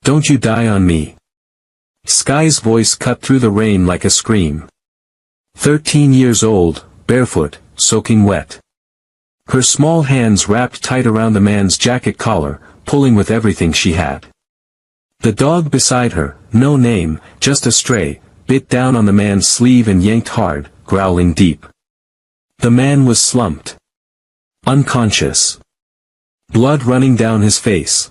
Don't you die on me. Sky's voice cut through the rain like a scream. 13 years old, barefoot, soaking wet. Her small hands wrapped tight around the man's jacket collar, pulling with everything she had. The dog beside her, no name, just a stray, bit down on the man's sleeve and yanked hard, growling deep. The man was slumped. Unconscious. Blood running down his face.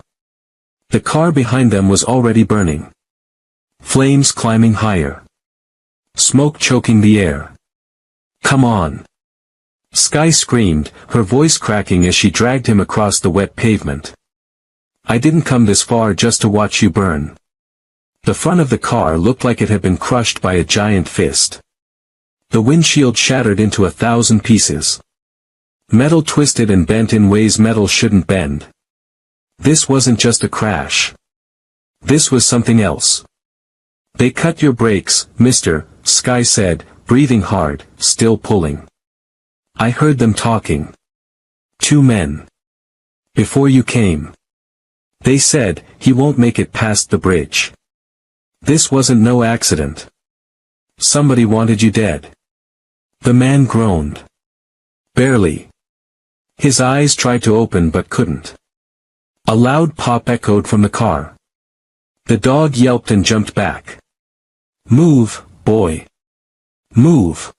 The car behind them was already burning. Flames climbing higher. Smoke choking the air. Come on. Sky screamed, her voice cracking as she dragged him across the wet pavement. I didn't come this far just to watch you burn. The front of the car looked like it had been crushed by a giant fist. The windshield shattered into 1,000 pieces. Metal twisted and bent in ways metal shouldn't bend. This wasn't just a crash. This was something else. They cut your brakes, mister, Sky said, breathing hard, still pulling. I heard them talking. 2 men. Before you came. They said, he won't make it past the bridge. This wasn't no accident. Somebody wanted you dead. The man groaned. Barely. His eyes tried to open but couldn't. A loud pop echoed from the car. The dog yelped and jumped back. Move, boy. Move.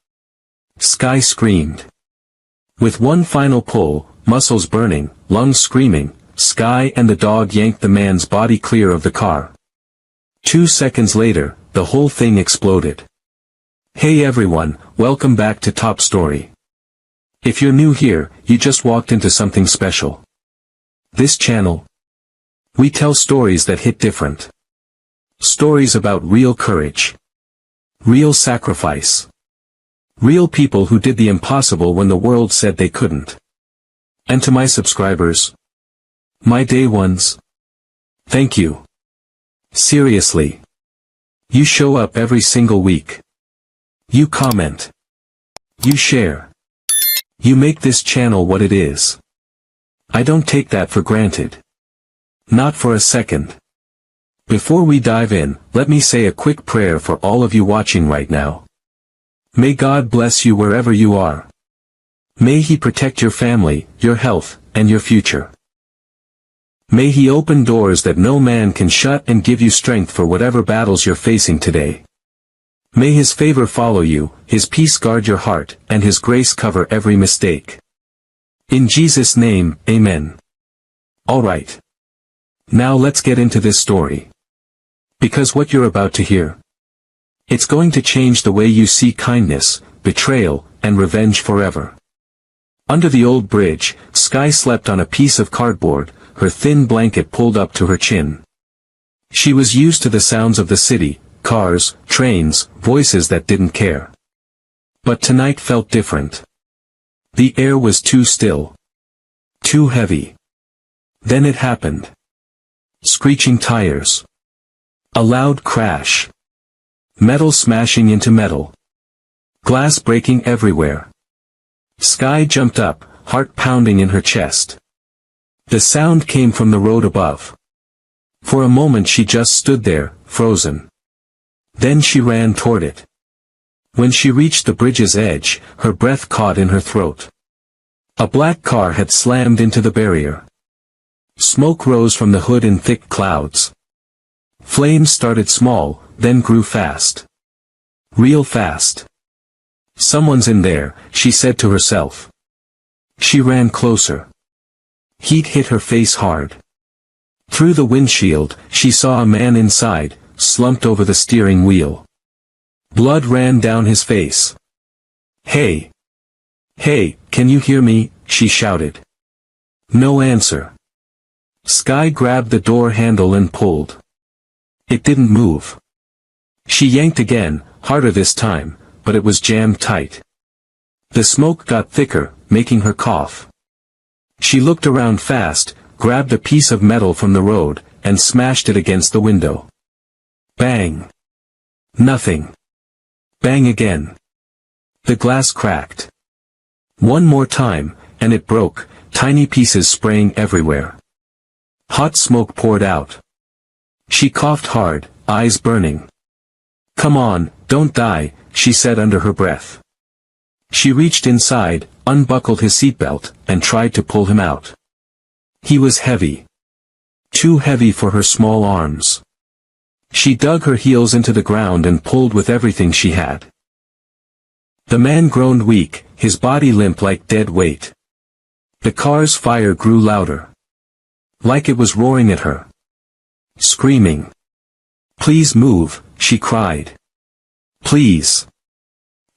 Sky screamed. With one final pull, muscles burning, lungs screaming, Sky and the dog yanked the man's body clear of the car. 2 seconds later, the whole thing exploded. Hey everyone, welcome back to Top Story. If you're new here, you just walked into something special. This channel, we tell stories that hit different. Stories about real courage. Real sacrifice. Real people who did the impossible when the world said they couldn't. And to my subscribers, my day ones, thank you. Seriously. You show up every single week. You comment. You share. You make this channel what it is. I don't take that for granted. Not for a second. Before we dive in, let me say a quick prayer for all of you watching right now. May God bless you wherever you are. May He protect your family, your health, and your future. May He open doors that no man can shut and give you strength for whatever battles you're facing today. May His favor follow you, His peace guard your heart, and His grace cover every mistake. In Jesus' name, Amen. Alright. Now let's get into this story. Because what you're about to hear, it's going to change the way you see kindness, betrayal, and revenge forever. Under the old bridge, Sky slept on a piece of cardboard, her thin blanket pulled up to her chin. She was used to the sounds of the city, cars, trains, voices that didn't care. But tonight felt different. The air was too still. Too heavy. Then it happened. Screeching tires. A loud crash. Metal smashing into metal. Glass breaking everywhere. Sky jumped up, heart pounding in her chest. The sound came from the road above. For a moment she just stood there, frozen. Then she ran toward it. When she reached the bridge's edge, her breath caught in her throat. A black car had slammed into the barrier. Smoke rose from the hood in thick clouds. Flames started small, then grew fast. Real fast. Someone's in there, she said to herself. She ran closer. Heat hit her face hard. Through the windshield, she saw a man inside, slumped over the steering wheel. Blood ran down his face. Hey! Hey, can you hear me? She shouted. No answer. Sky grabbed the door handle and pulled. It didn't move. She yanked again, harder this time, but it was jammed tight. The smoke got thicker, making her cough. She looked around fast, grabbed a piece of metal from the road, and smashed it against the window. Bang! Nothing. Bang again. The glass cracked. One more time, and it broke, tiny pieces spraying everywhere. Hot smoke poured out. She coughed hard, eyes burning. "Come on, don't die," she said under her breath. She reached inside, unbuckled his seatbelt, and tried to pull him out. He was heavy. Too heavy for her small arms. She dug her heels into the ground and pulled with everything she had. The man groaned weak, his body limp like dead weight. The car's fire grew louder. Like it was roaring at her. Screaming. "Please move," she cried. "Please."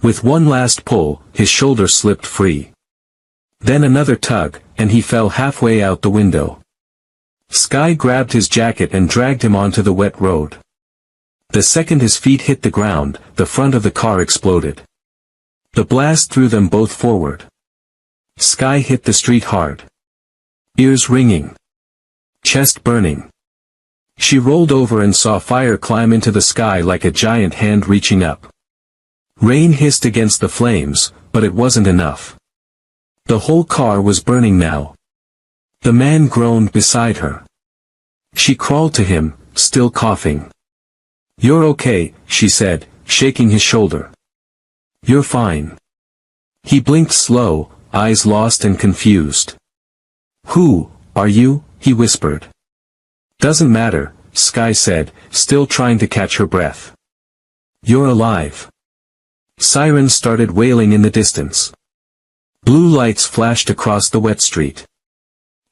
With one last pull, his shoulder slipped free. Then another tug, and he fell halfway out the window. Sky grabbed his jacket and dragged him onto the wet road. The second his feet hit the ground, the front of the car exploded. The blast threw them both forward. Sky hit the street hard. Ears ringing. Chest burning. She rolled over and saw fire climb into the sky like a giant hand reaching up. Rain hissed against the flames, but it wasn't enough. The whole car was burning now. The man groaned beside her. She crawled to him, still coughing. "You're okay," she said, shaking his shoulder. "You're fine." He blinked slow, eyes lost and confused. "Who are you?" he whispered. "Doesn't matter," Sky said, still trying to catch her breath. "You're alive." Sirens started wailing in the distance. Blue lights flashed across the wet street.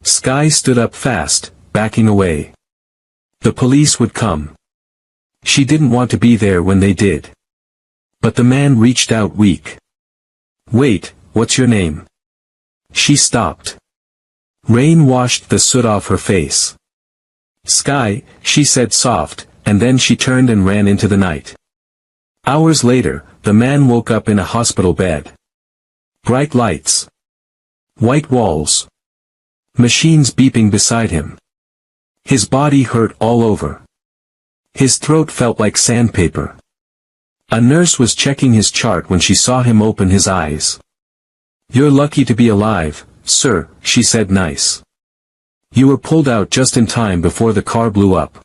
Sky stood up fast, backing away. The police would come. She didn't want to be there when they did. But the man reached out weak. "Wait, what's your name?" She stopped. Rain washed the soot off her face. "Sky," she said soft, and then she turned and ran into the night. Hours later, the man woke up in a hospital bed. Bright lights. White walls. Machines beeping beside him. His body hurt all over. His throat felt like sandpaper. A nurse was checking his chart when she saw him open his eyes. "You're lucky to be alive, sir," she said nice. "You were pulled out just in time before the car blew up."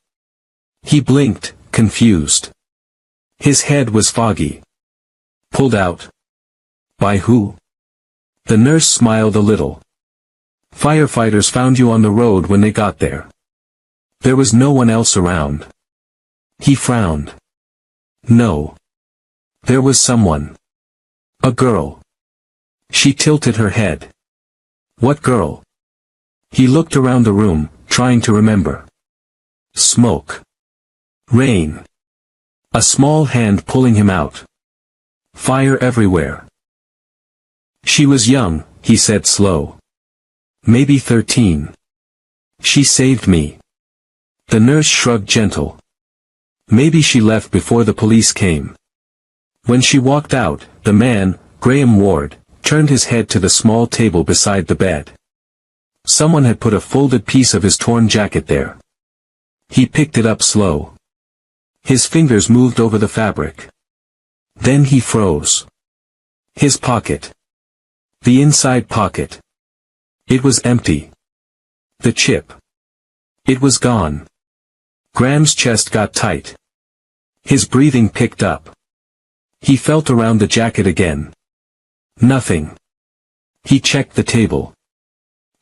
He blinked, confused. His head was foggy. "Pulled out? By who?" The nurse smiled a little. "Firefighters found you on the road when they got there. There was no one else around." He frowned. "No. There was someone. A girl." She tilted her head. "What girl?" He looked around the room, trying to remember. Smoke. Rain. A small hand pulling him out. Fire everywhere. "She was young," he said slow. "Maybe 13. She saved me." The nurse shrugged gentle. "Maybe she left before the police came." When she walked out, the man, Graham Ward, turned his head to the small table beside the bed. Someone had put a folded piece of his torn jacket there. He picked it up slow. His fingers moved over the fabric. Then he froze. His pocket. The inside pocket. It was empty. The chip. It was gone. Graham's chest got tight. His breathing picked up. He felt around the jacket again. Nothing. He checked the table.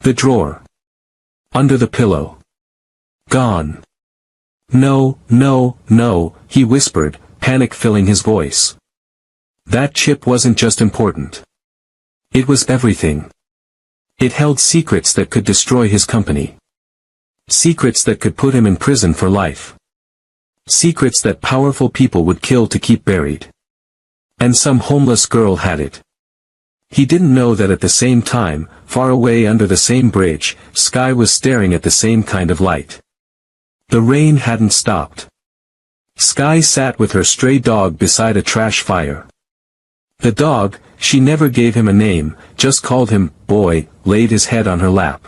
The drawer. Under the pillow. Gone. "No, no, no," he whispered, panic filling his voice. That chip wasn't just important. It was everything. It held secrets that could destroy his company. Secrets that could put him in prison for life. Secrets that powerful people would kill to keep buried. And some homeless girl had it. He didn't know that at the same time, far away under the same bridge, Sky was staring at the same kind of light. The rain hadn't stopped. Sky sat with her stray dog beside a trash fire. The dog, she never gave him a name, just called him Boy, laid his head on her lap.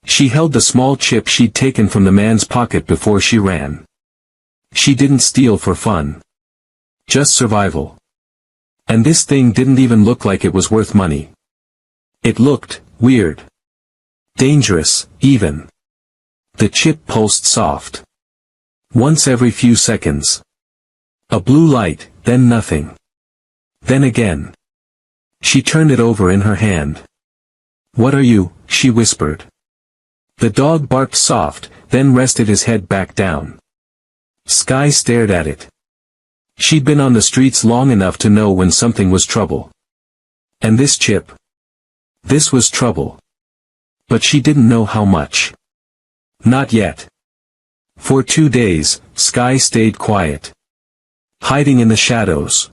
She held the small chip she'd taken from the man's pocket before she ran. She didn't steal for fun. Just survival. And this thing didn't even look like it was worth money. It looked weird. Dangerous, even. The chip pulsed soft. Once every few seconds. A blue light, then nothing. Then again. She turned it over in her hand. "What are you?" she whispered. The dog barked soft, then rested his head back down. Sky stared at it. She'd been on the streets long enough to know when something was trouble. And this chip? This was trouble. But she didn't know how much. Not yet. For 2 days, Sky stayed quiet. Hiding in the shadows.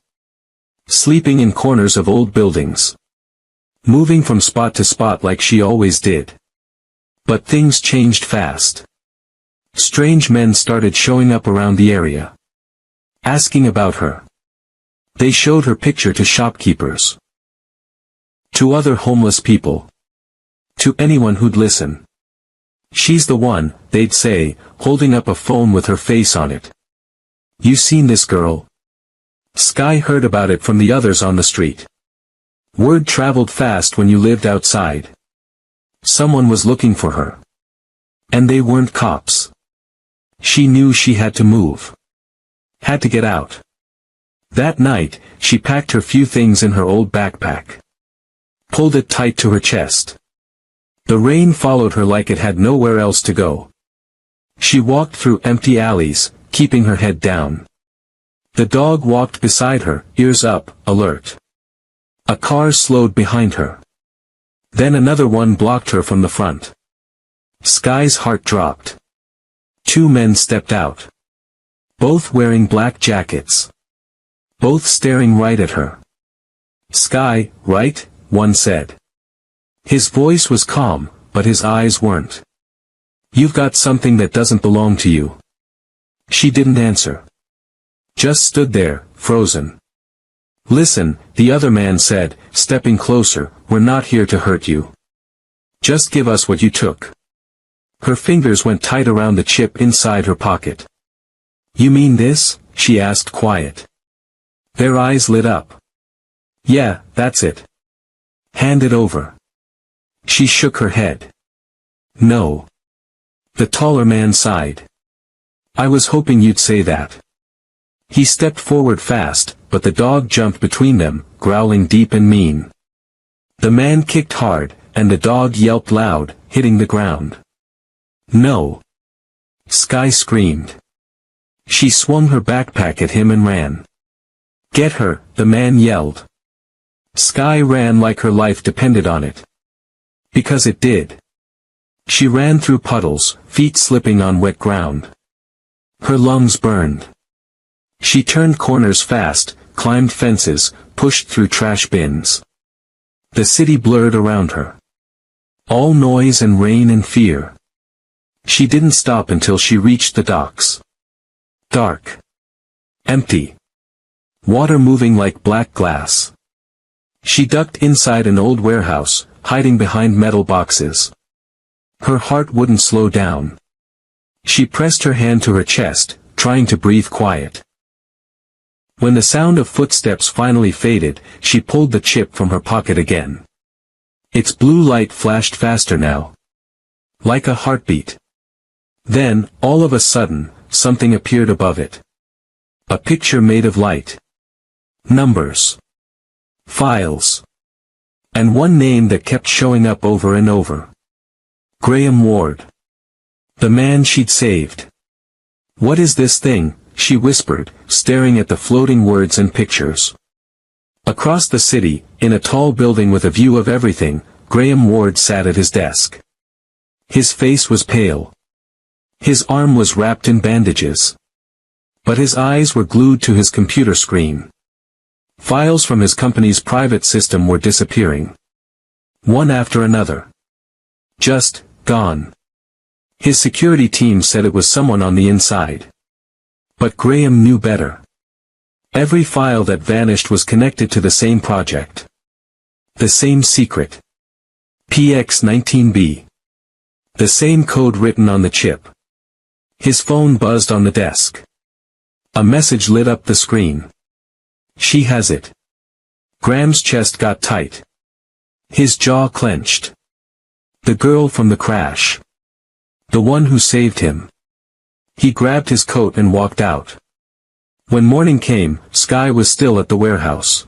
Sleeping in corners of old buildings. Moving from spot to spot like she always did. But things changed fast. Strange men started showing up around the area. Asking about her. They showed her picture to shopkeepers. To other homeless people. To anyone who'd listen. "She's the one," they'd say, holding up a phone with her face on it. "You seen this girl?" Sky heard about it from the others on the street. Word traveled fast when you lived outside. Someone was looking for her. And they weren't cops. She knew she had to move. Had to get out. That night, she packed her few things in her old backpack. Pulled it tight to her chest. The rain followed her like it had nowhere else to go. She walked through empty alleys, keeping her head down. The dog walked beside her, ears up, alert. A car slowed behind her. Then another one blocked her from the front. Sky's heart dropped. 2 men stepped out. Both wearing black jackets. Both staring right at her. "Sky, right?" one said. His voice was calm, but his eyes weren't. "You've got something that doesn't belong to you." She didn't answer. Just stood there, frozen. "Listen," the other man said, stepping closer, "we're not here to hurt you. Just give us what you took." Her fingers went tight around the chip inside her pocket. "You mean this?" she asked quiet. Their eyes lit up. "Yeah, that's it. Hand it over." She shook her head. "No." The taller man sighed. "I was hoping you'd say that." He stepped forward fast, but the dog jumped between them, growling deep and mean. The man kicked hard, and the dog yelped loud, hitting the ground. "No!" Sky screamed. She swung her backpack at him and ran. "Get her," the man yelled. Sky ran like her life depended on it. Because it did. She ran through puddles, feet slipping on wet ground. Her lungs burned. She turned corners fast, climbed fences, pushed through trash bins. The city blurred around her. All noise and rain and fear. She didn't stop until she reached the docks. Dark. Empty. Water moving like black glass. She ducked inside an old warehouse, hiding behind metal boxes. Her heart wouldn't slow down. She pressed her hand to her chest, trying to breathe quiet. When the sound of footsteps finally faded, she pulled the chip from her pocket again. Its blue light flashed faster now. Like a heartbeat. Then, all of a sudden, something appeared above it. A picture made of light. Numbers. Files. And one name that kept showing up over and over. Graham Ward. The man she'd saved. "What is this thing?" she whispered, staring at the floating words and pictures. Across the city, in a tall building with a view of everything, Graham Ward sat at his desk. His face was pale. His arm was wrapped in bandages. But his eyes were glued to his computer screen. Files from his company's private system were disappearing. One after another. Just, gone. His security team said it was someone on the inside. But Graham knew better. Every file that vanished was connected to the same project. The same secret. PX-19B. The same code written on the chip. His phone buzzed on the desk. A message lit up the screen. "She has it." Graham's chest got tight. His jaw clenched. The girl from the crash. The one who saved him. He grabbed his coat and walked out. When morning came, Sky was still at the warehouse.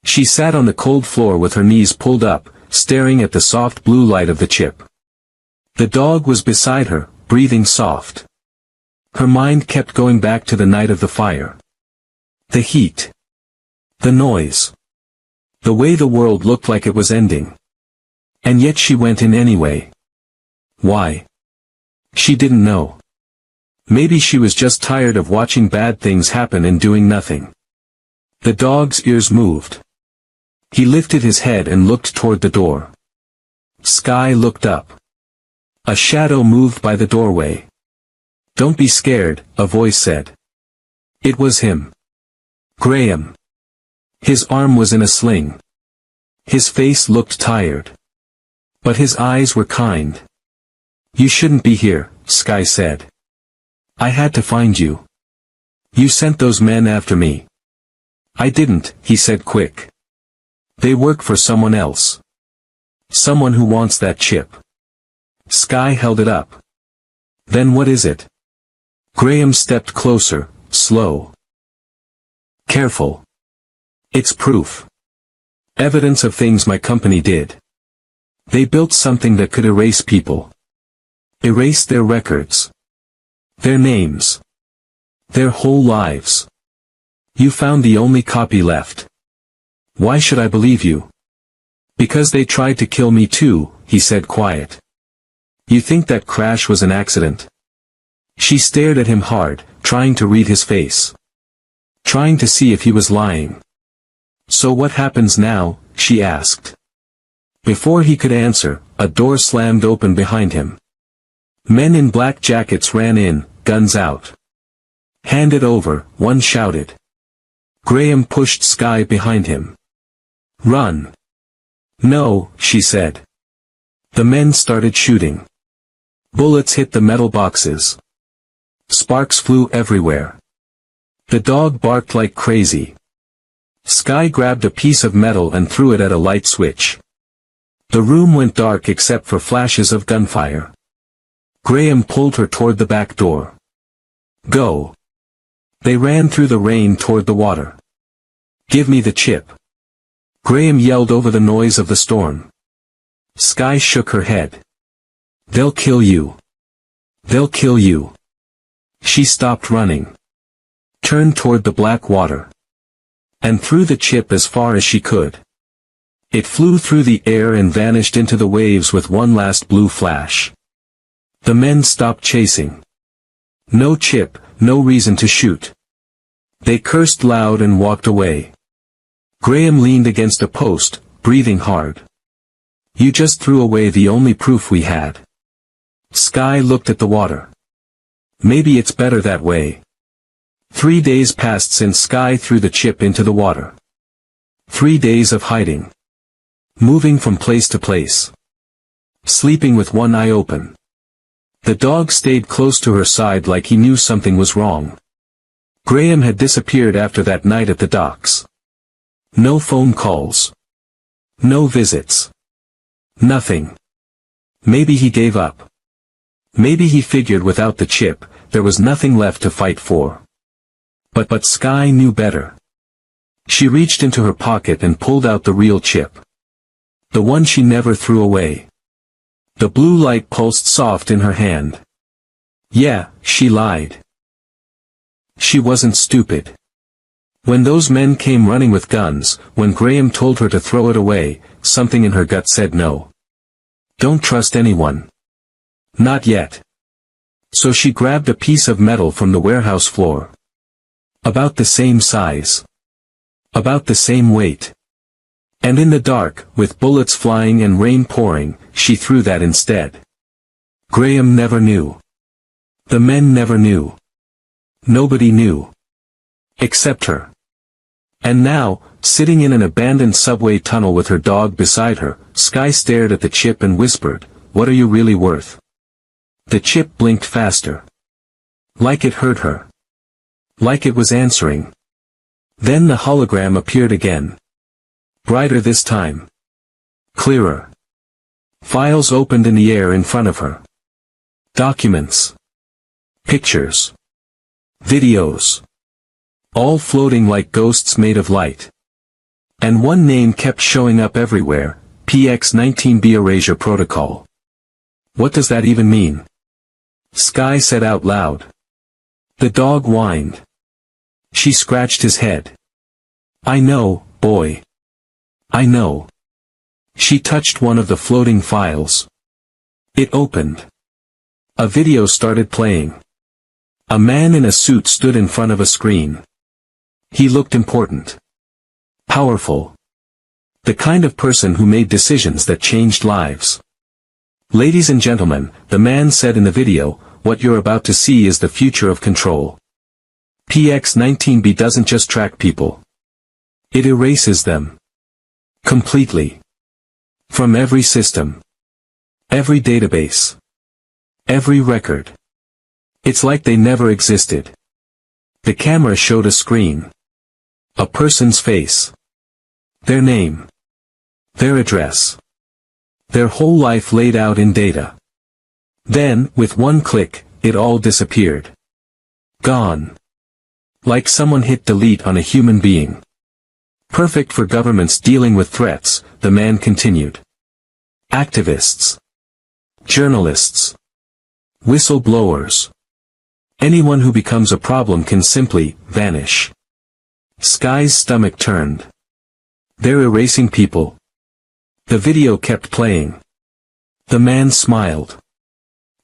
She sat on the cold floor with her knees pulled up, staring at the soft blue light of the chip. The dog was beside her, breathing soft. Her mind kept going back to the night of the fire. The heat. The noise. The way the world looked like it was ending. And yet she went in anyway. Why? She didn't know. Maybe she was just tired of watching bad things happen and doing nothing. The dog's ears moved. He lifted his head and looked toward the door. Sky looked up. A shadow moved by the doorway. "Don't be scared," a voice said. It was him. Graham. His arm was in a sling. His face looked tired. But his eyes were kind. "You shouldn't be here," Sky said. "I had to find you. You sent those men after me." "I didn't," he said quick. "They work for someone else. Someone who wants that chip." Sky held it up. "Then what is it?" Graham stepped closer, slow. "Careful. It's proof. Evidence of things my company did. They built something that could erase people. Erase their records. Their names. Their whole lives. You found the only copy left. Why should I believe you?" "Because they tried to kill me too," he said quiet. "You think that crash was an accident?" She stared at him hard, trying to read his face. Trying to see if he was lying. "So what happens now?" she asked. Before he could answer, a door slammed open behind him. Men in black jackets ran in, guns out. "Hand it over," one shouted. Graham pushed Sky behind him. "Run." "No," she said. The men started shooting. Bullets hit the metal boxes. Sparks flew everywhere. The dog barked like crazy. Sky grabbed a piece of metal and threw it at a light switch. The room went dark except for flashes of gunfire. Graham pulled her toward the back door. "Go." They ran through the rain toward the water. "Give me the chip." Graham yelled over the noise of the storm. Sky shook her head. "They'll kill you. They'll kill you." She stopped running. Turned toward the black water. And threw the chip as far as she could. It flew through the air and vanished into the waves with one last blue flash. The men stopped chasing. No chip, no reason to shoot. They cursed loud and walked away. Graham leaned against a post, breathing hard. "You just threw away the only proof we had." Sky looked at the water. "Maybe it's better that way." 3 days passed since Sky threw the chip into the water. 3 days of hiding. Moving from place to place. Sleeping with one eye open. The dog stayed close to her side like he knew something was wrong. Graham had disappeared after that night at the docks. No phone calls. No visits. Nothing. Maybe he gave up. Maybe he figured without the chip, there was nothing left to fight for. But Sky knew better. She reached into her pocket and pulled out the real chip. The one she never threw away. The blue light pulsed soft in her hand. Yeah, she lied. She wasn't stupid. When those men came running with guns, when Graham told her to throw it away, something in her gut said no. Don't trust anyone. Not yet. So she grabbed a piece of metal from the warehouse floor. About the same size. About the same weight. And in the dark, with bullets flying and rain pouring, she threw that instead. Graham never knew. The men never knew. Nobody knew. Except her. And now, sitting in an abandoned subway tunnel with her dog beside her, Sky stared at the chip and whispered, "What are you really worth?" The chip blinked faster. Like it heard her. Like it was answering. Then the hologram appeared again. Brighter this time. Clearer. Files opened in the air in front of her. Documents. Pictures. Videos. All floating like ghosts made of light. And one name kept showing up everywhere, PX-19B Erasure Protocol. What does that even mean? Sky said out loud. The dog whined. She scratched his head. I know, boy. I know. She touched one of the floating files. It opened. A video started playing. A man in a suit stood in front of a screen. He looked important. Powerful. The kind of person who made decisions that changed lives. Ladies and gentlemen, the man said in the video, what you're about to see is the future of control. PX-19B doesn't just track people. It erases them. Completely. From every system. Every database. Every record. It's like they never existed. The camera showed a screen. A person's face. Their name. Their address. Their whole life laid out in data. Then, with one click, it all disappeared. Gone. Like someone hit delete on a human being. Perfect for governments dealing with threats, the man continued. Activists. Journalists. Whistleblowers. Anyone who becomes a problem can simply vanish. Sky's stomach turned. They're erasing people. The video kept playing. The man smiled.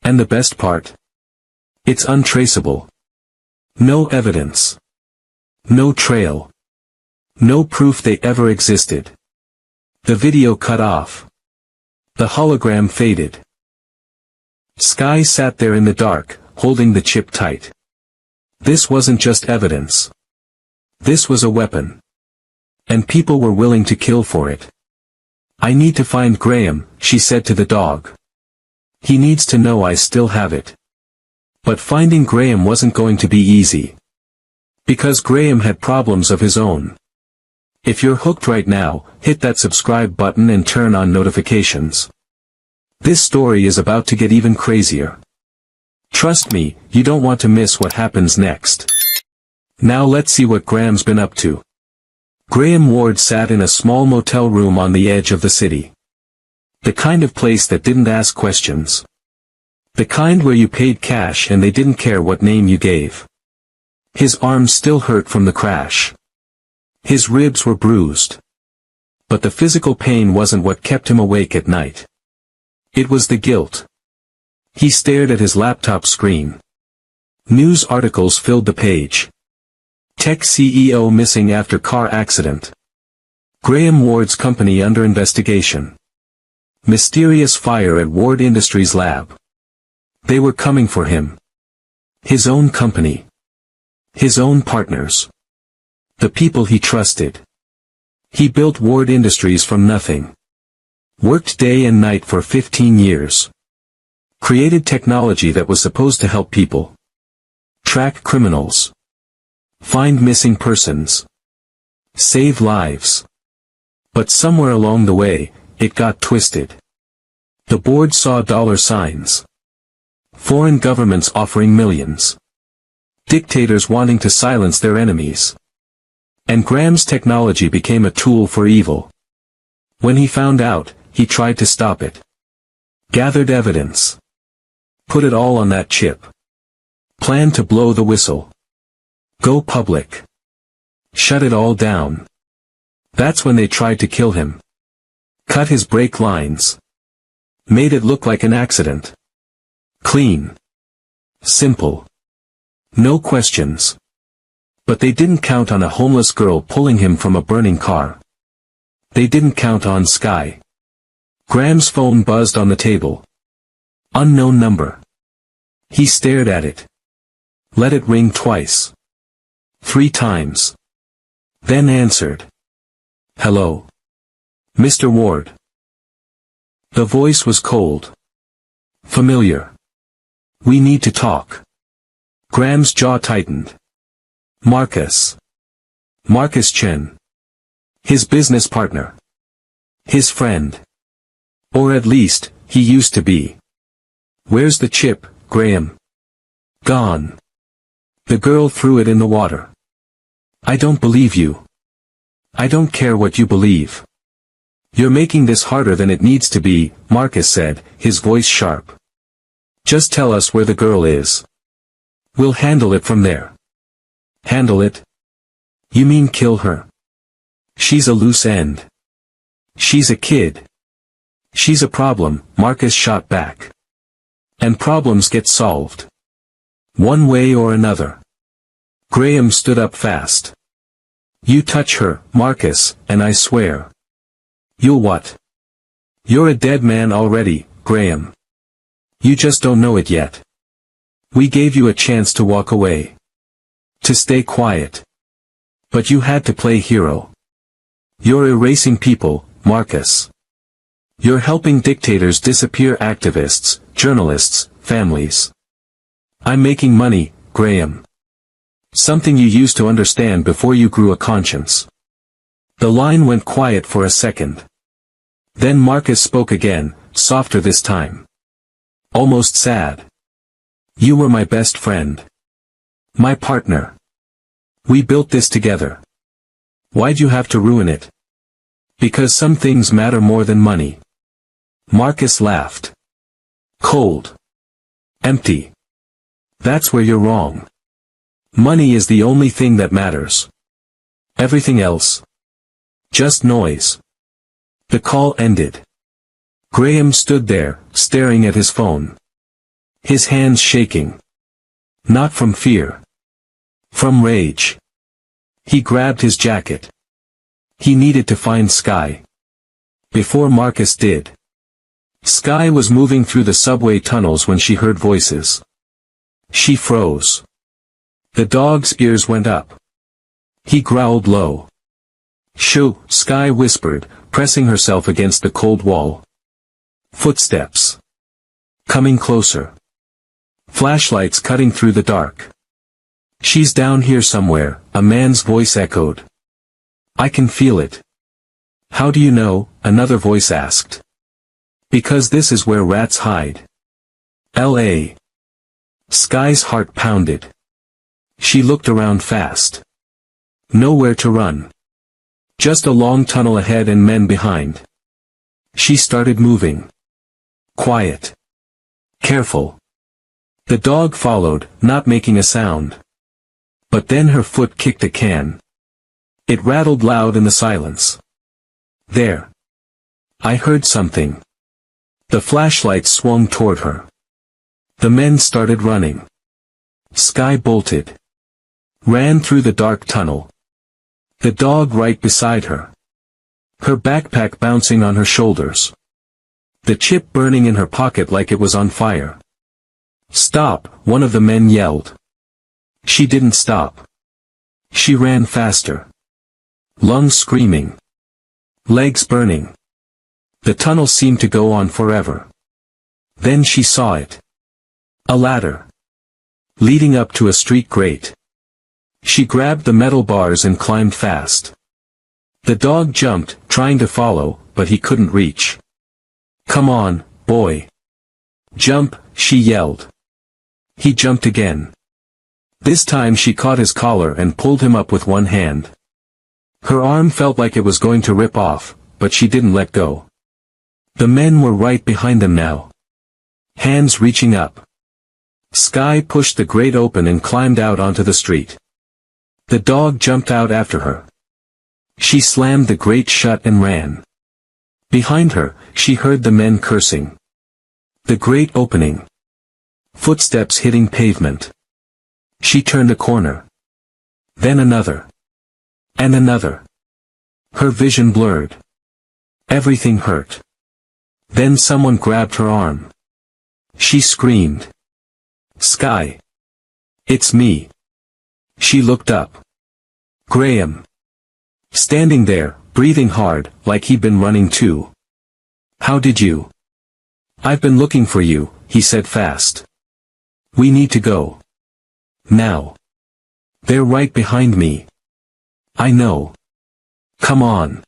And the best part? It's untraceable. No evidence. No trail. No proof they ever existed. The video cut off. The hologram faded. Sky sat there in the dark, holding the chip tight. This wasn't just evidence. This was a weapon. And people were willing to kill for it. I need to find Graham, she said to the dog. He needs to know I still have it. But finding Graham wasn't going to be easy. Because Graham had problems of his own. If you're hooked right now, hit that subscribe button and turn on notifications. This story is about to get even crazier. Trust me, you don't want to miss what happens next. Now let's see what Graham's been up to. Graham Ward sat in a small motel room on the edge of the city. The kind of place that didn't ask questions. The kind where you paid cash and they didn't care what name you gave. His arms still hurt from the crash. His ribs were bruised. But the physical pain wasn't what kept him awake at night. It was the guilt. He stared at his laptop screen. News articles filled the page. Tech CEO missing after car accident. Graham Ward's company under investigation. Mysterious fire at Ward Industries lab. They were coming for him. His own company. His own partners. The people he trusted. He built Ward Industries from nothing. Worked day and night for 15 years. Created technology that was supposed to help people. Track criminals. Find missing persons. Save lives. But somewhere along the way, it got twisted. The board saw dollar signs. Foreign governments offering millions. Dictators wanting to silence their enemies. And Graham's technology became a tool for evil. When he found out, he tried to stop it. Gathered evidence. Put it all on that chip. Planned to blow the whistle. Go public. Shut it all down. That's when they tried to kill him. Cut his brake lines. Made it look like an accident. Clean. Simple. No questions. But they didn't count on a homeless girl pulling him from a burning car. They didn't count on Sky. Graham's phone buzzed on the table. Unknown number. He stared at it. Let it ring twice. 3 times. Then answered. Hello. Mr. Ward. The voice was cold. Familiar. We need to talk. Graham's jaw tightened. Marcus. Marcus Chen. His business partner. His friend. Or at least, he used to be. Where's the chip, Graham? Gone. The girl threw it in the water. I don't believe you. I don't care what you believe. You're making this harder than it needs to be, Marcus said, his voice sharp. Just tell us where the girl is. We'll handle it from there. Handle it? You mean kill her? She's a loose end. She's a kid. She's a problem, Marcus shot back. And problems get solved. One way or another. Graham stood up fast. You touch her, Marcus, and I swear. You'll what? You're a dead man already, Graham. You just don't know it yet. We gave you a chance to walk away. To stay quiet. But you had to play hero. You're erasing people, Marcus. You're helping dictators disappear, activists, journalists, families. I'm making money, Graham. Something you used to understand before you grew a conscience. The line went quiet for a second. Then Marcus spoke again, softer this time. Almost sad. You were my best friend. My partner. We built this together. Why'd you have to ruin it? Because some things matter more than money. Marcus laughed. Cold. Empty. That's where you're wrong. Money is the only thing that matters. Everything else. Just noise. The call ended. Graham stood there, staring at his phone. His hands shaking. Not from fear. From rage. He grabbed his jacket. He needed to find Sky. Before Marcus did. Sky was moving through the subway tunnels when she heard voices. She froze. The dog's ears went up. He growled low. Shoo, Sky whispered, pressing herself against the cold wall. Footsteps. Coming closer. Flashlights cutting through the dark. She's down here somewhere, a man's voice echoed. I can feel it. How do you know? Another voice asked. Because this is where rats hide. L.A. Sky's heart pounded. She looked around fast. Nowhere to run. Just a long tunnel ahead and men behind. She started moving. Quiet. Careful. The dog followed, not making a sound. But then her foot kicked a can. It rattled loud in the silence. There. I heard something. The flashlight swung toward her. The men started running. Sky bolted. Ran through the dark tunnel. The dog right beside her. Her backpack bouncing on her shoulders. The chip burning in her pocket like it was on fire. Stop, one of the men yelled. She didn't stop. She ran faster. Lungs screaming. Legs burning. The tunnel seemed to go on forever. Then she saw it. A ladder. Leading up to a street grate. She grabbed the metal bars and climbed fast. The dog jumped, trying to follow, but he couldn't reach. Come on, boy. Jump, she yelled. He jumped again. This time she caught his collar and pulled him up with one hand. Her arm felt like it was going to rip off, but she didn't let go. The men were right behind them now. Hands reaching up. Sky pushed the grate open and climbed out onto the street. The dog jumped out after her. She slammed the grate shut and ran. Behind her, she heard the men cursing. The grate opening. Footsteps hitting pavement. She turned a corner. Then another. And another. Her vision blurred. Everything hurt. Then someone grabbed her arm. She screamed. Sky. It's me. She looked up. Graham. Standing there, breathing hard, like he'd been running too. How did you? I've been looking for you, he said fast. We need to go. Now. They're right behind me. I know. Come on.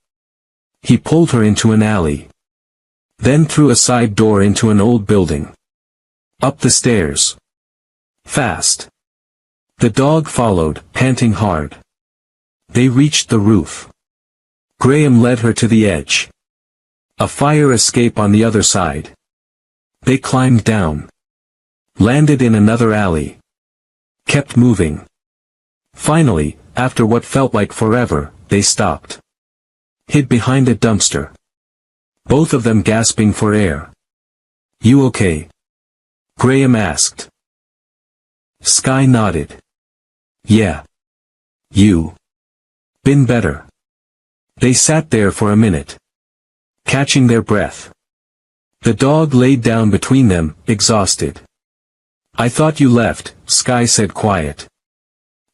He pulled her into an alley. Then through a side door into an old building. Up the stairs. Fast. The dog followed, panting hard. They reached the roof. Graham led her to the edge. A fire escape on the other side. They climbed down. Landed in another alley. Kept moving. Finally, after what felt like forever, they stopped. Hid behind a dumpster. Both of them gasping for air. "You okay?" Graham asked. Sky nodded. "Yeah. You? Been better." They sat there for a minute. Catching their breath. The dog laid down between them, exhausted. "I thought you left," Sky said quiet.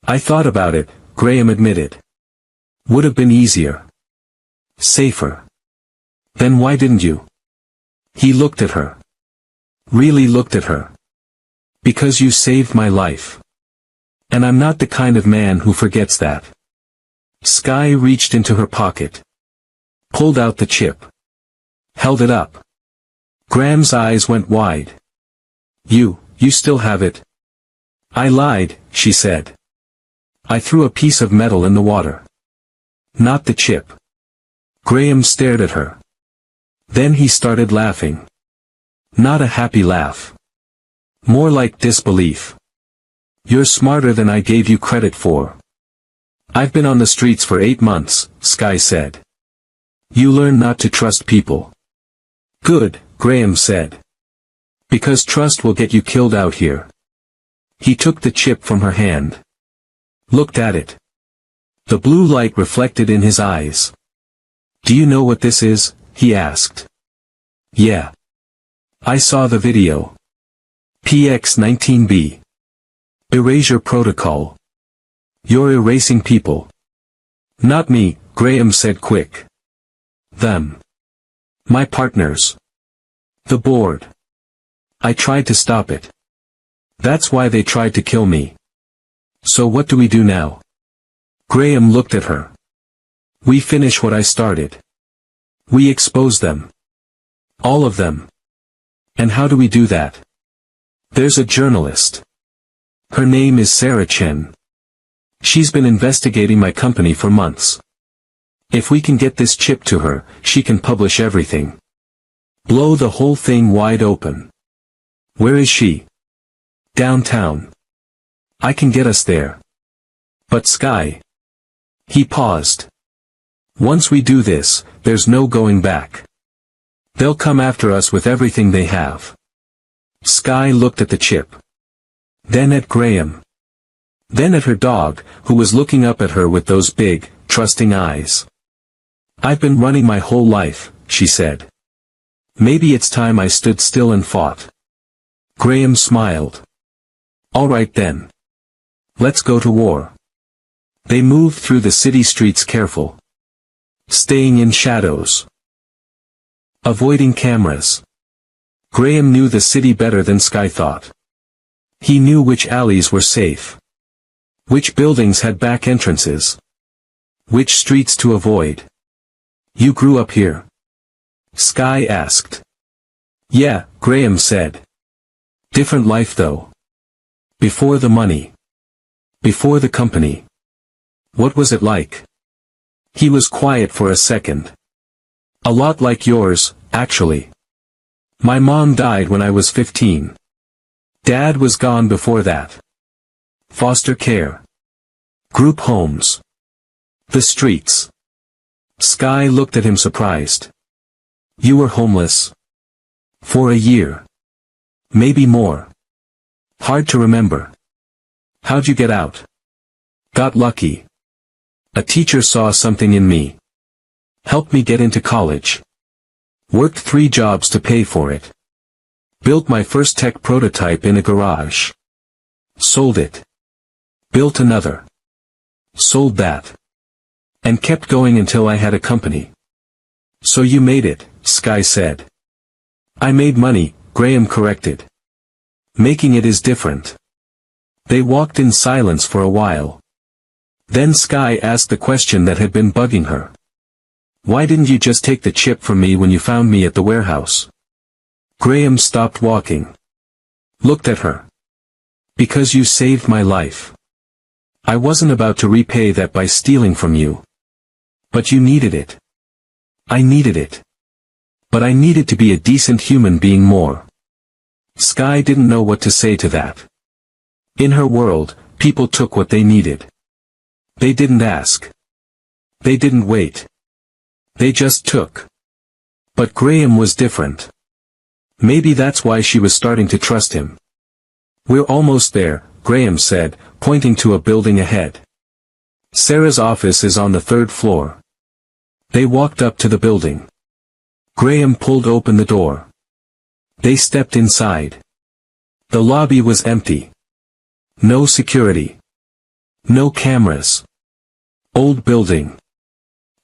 "I thought about it," Graham admitted. "Would have been easier. Safer." "Then why didn't you?" He looked at her. Really looked at her. "Because you saved my life. And I'm not the kind of man who forgets that." Sky reached into her pocket. Pulled out the chip. Held it up. Graham's eyes went wide. You still have it?" "I lied," she said. "I threw a piece of metal in the water. Not the chip." Graham stared at her. Then he started laughing. Not a happy laugh. More like disbelief. "You're smarter than I gave you credit for." "I've been on the streets for 8 months, Sky said. "You learn not to trust people." "Good," Graham said. "Because trust will get you killed out here." He took the chip from her hand. Looked at it. The blue light reflected in his eyes. "Do you know what this is?" he asked. "Yeah. I saw the video. PX-19B. Erasure Protocol. You're erasing people." "Not me," Graham said quick. "Them. My partners. The board. I tried to stop it. That's why they tried to kill me. So what do we do now?" Graham looked at her. "We finish what I started. We expose them. All of them." "And how do we do that?" "There's a journalist. Her name is Sarah Chen. She's been investigating my company for months. If we can get this chip to her, she can publish everything. Blow the whole thing wide open." "Where is she?" "Downtown. I can get us there." "But Sky." He paused. "Once we do this, there's no going back. They'll come after us with everything they have." Sky looked at the chip. Then at Graham. Then at her dog, who was looking up at her with those big, trusting eyes. "I've been running my whole life," she said. "Maybe it's time I stood still and fought." Graham smiled. "All right then. Let's go to war." They moved through the city streets careful. Staying in shadows. Avoiding cameras. Graham knew the city better than Sky thought. He knew which alleys were safe. Which buildings had back entrances. Which streets to avoid. "You grew up here?" Sky asked. "Yeah," Graham said. "Different life though. Before the money. Before the company." "What was it like?" He was quiet for a second. "A lot like yours, actually. My mom died when I was 15. Dad was gone before that. Foster care. Group homes. The streets." Sky looked at him surprised. "You were homeless?" "For a year. Maybe more. Hard to remember." "How'd you get out?" "Got lucky. A teacher saw something in me. Helped me get into college. Worked 3 jobs to pay for it. Built my first tech prototype in a garage. Sold it. Built another. Sold that. And kept going until I had a company." "So you made it," Sky said. "I made money," Graham corrected. "Making it is different." They walked in silence for a while. Then Sky asked the question that had been bugging her. "Why didn't you just take the chip from me when you found me at the warehouse?" Graham stopped walking. Looked at her. Because you saved my life. I wasn't about to repay that by stealing from you. But you needed it. I needed it. But I needed to be a decent human being more. Sky didn't know what to say to that. In her world, people took what they needed. They didn't ask. They didn't wait. They just took. But Graham was different. Maybe that's why she was starting to trust him. We're almost there, Graham said, pointing to a building ahead. Sarah's office is on the 3rd floor. They walked up to the building. Graham pulled open the door. They stepped inside. The lobby was empty. No security. No cameras. Old building.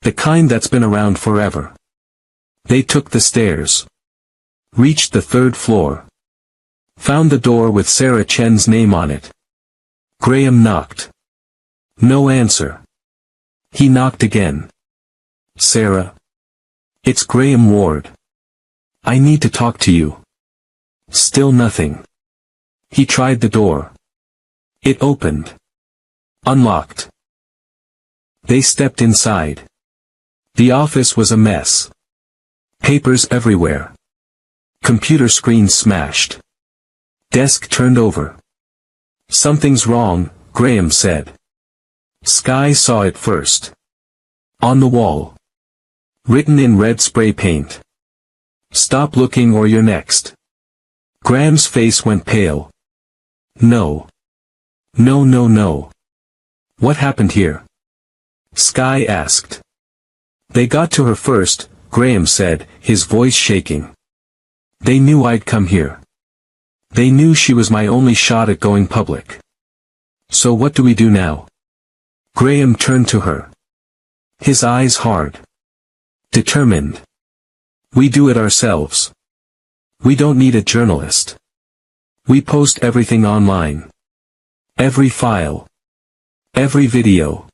The kind that's been around forever. They took the stairs. Reached the 3rd floor. Found the door with Sarah Chen's name on it. Graham knocked. No answer. He knocked again. Sarah. It's Graham Ward. I need to talk to you. Still nothing. He tried the door. It opened. Unlocked. They stepped inside. The office was a mess. Papers everywhere. Computer screen smashed. Desk turned over. Something's wrong, Graham said. Sky saw it first. On the wall. Written in red spray paint. Stop looking or you're next. Graham's face went pale. No. No, no, no. What happened here? Sky asked. They got to her first, Graham said, his voice shaking. They knew I'd come here. They knew she was my only shot at going public. So what do we do now? Graham turned to her. His eyes hard. Determined. We do it ourselves. We don't need a journalist. We post everything online. Every file. Every video.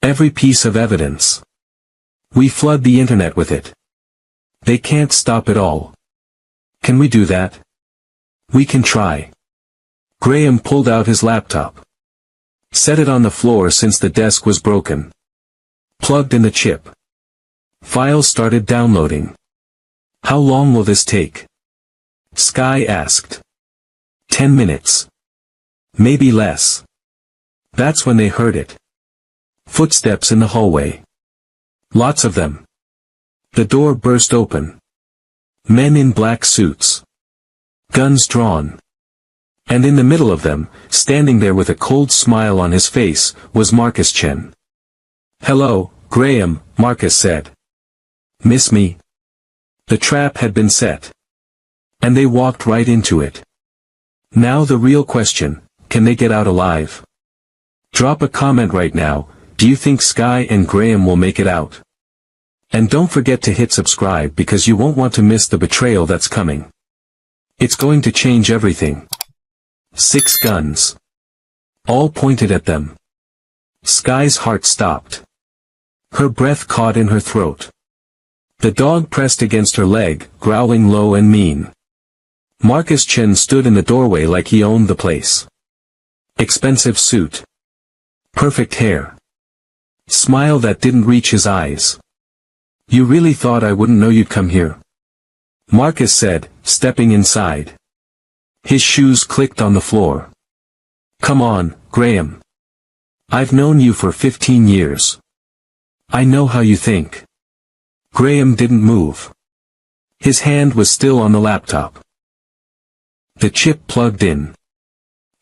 Every piece of evidence. We flood the internet with it. They can't stop it all. Can we do that? We can try. Graham pulled out his laptop. Set it on the floor since the desk was broken. Plugged in the chip. Files started downloading. How long will this take? Sky asked. 10 minutes. Maybe less. That's when they heard it. Footsteps in the hallway. Lots of them. The door burst open. Men in black suits. Guns drawn. And in the middle of them, standing there with a cold smile on his face, was Marcus Chen. Hello, Graham, Marcus said. Miss me? The trap had been set. And they walked right into it. Now the real question, can they get out alive? Drop a comment right now, do you think Sky and Graham will make it out? And don't forget to hit subscribe because you won't want to miss the betrayal that's coming. It's going to change everything. 6 guns. All pointed at them. Sky's heart stopped. Her breath caught in her throat. The dog pressed against her leg, growling low and mean. Marcus Chen stood in the doorway like he owned the place. Expensive suit. Perfect hair. Smile that didn't reach his eyes. You really thought I wouldn't know you'd come here? Marcus said, stepping inside. His shoes clicked on the floor. Come on, Graham. I've known you for 15 years. I know how you think. Graham didn't move. His hand was still on the laptop. The chip plugged in.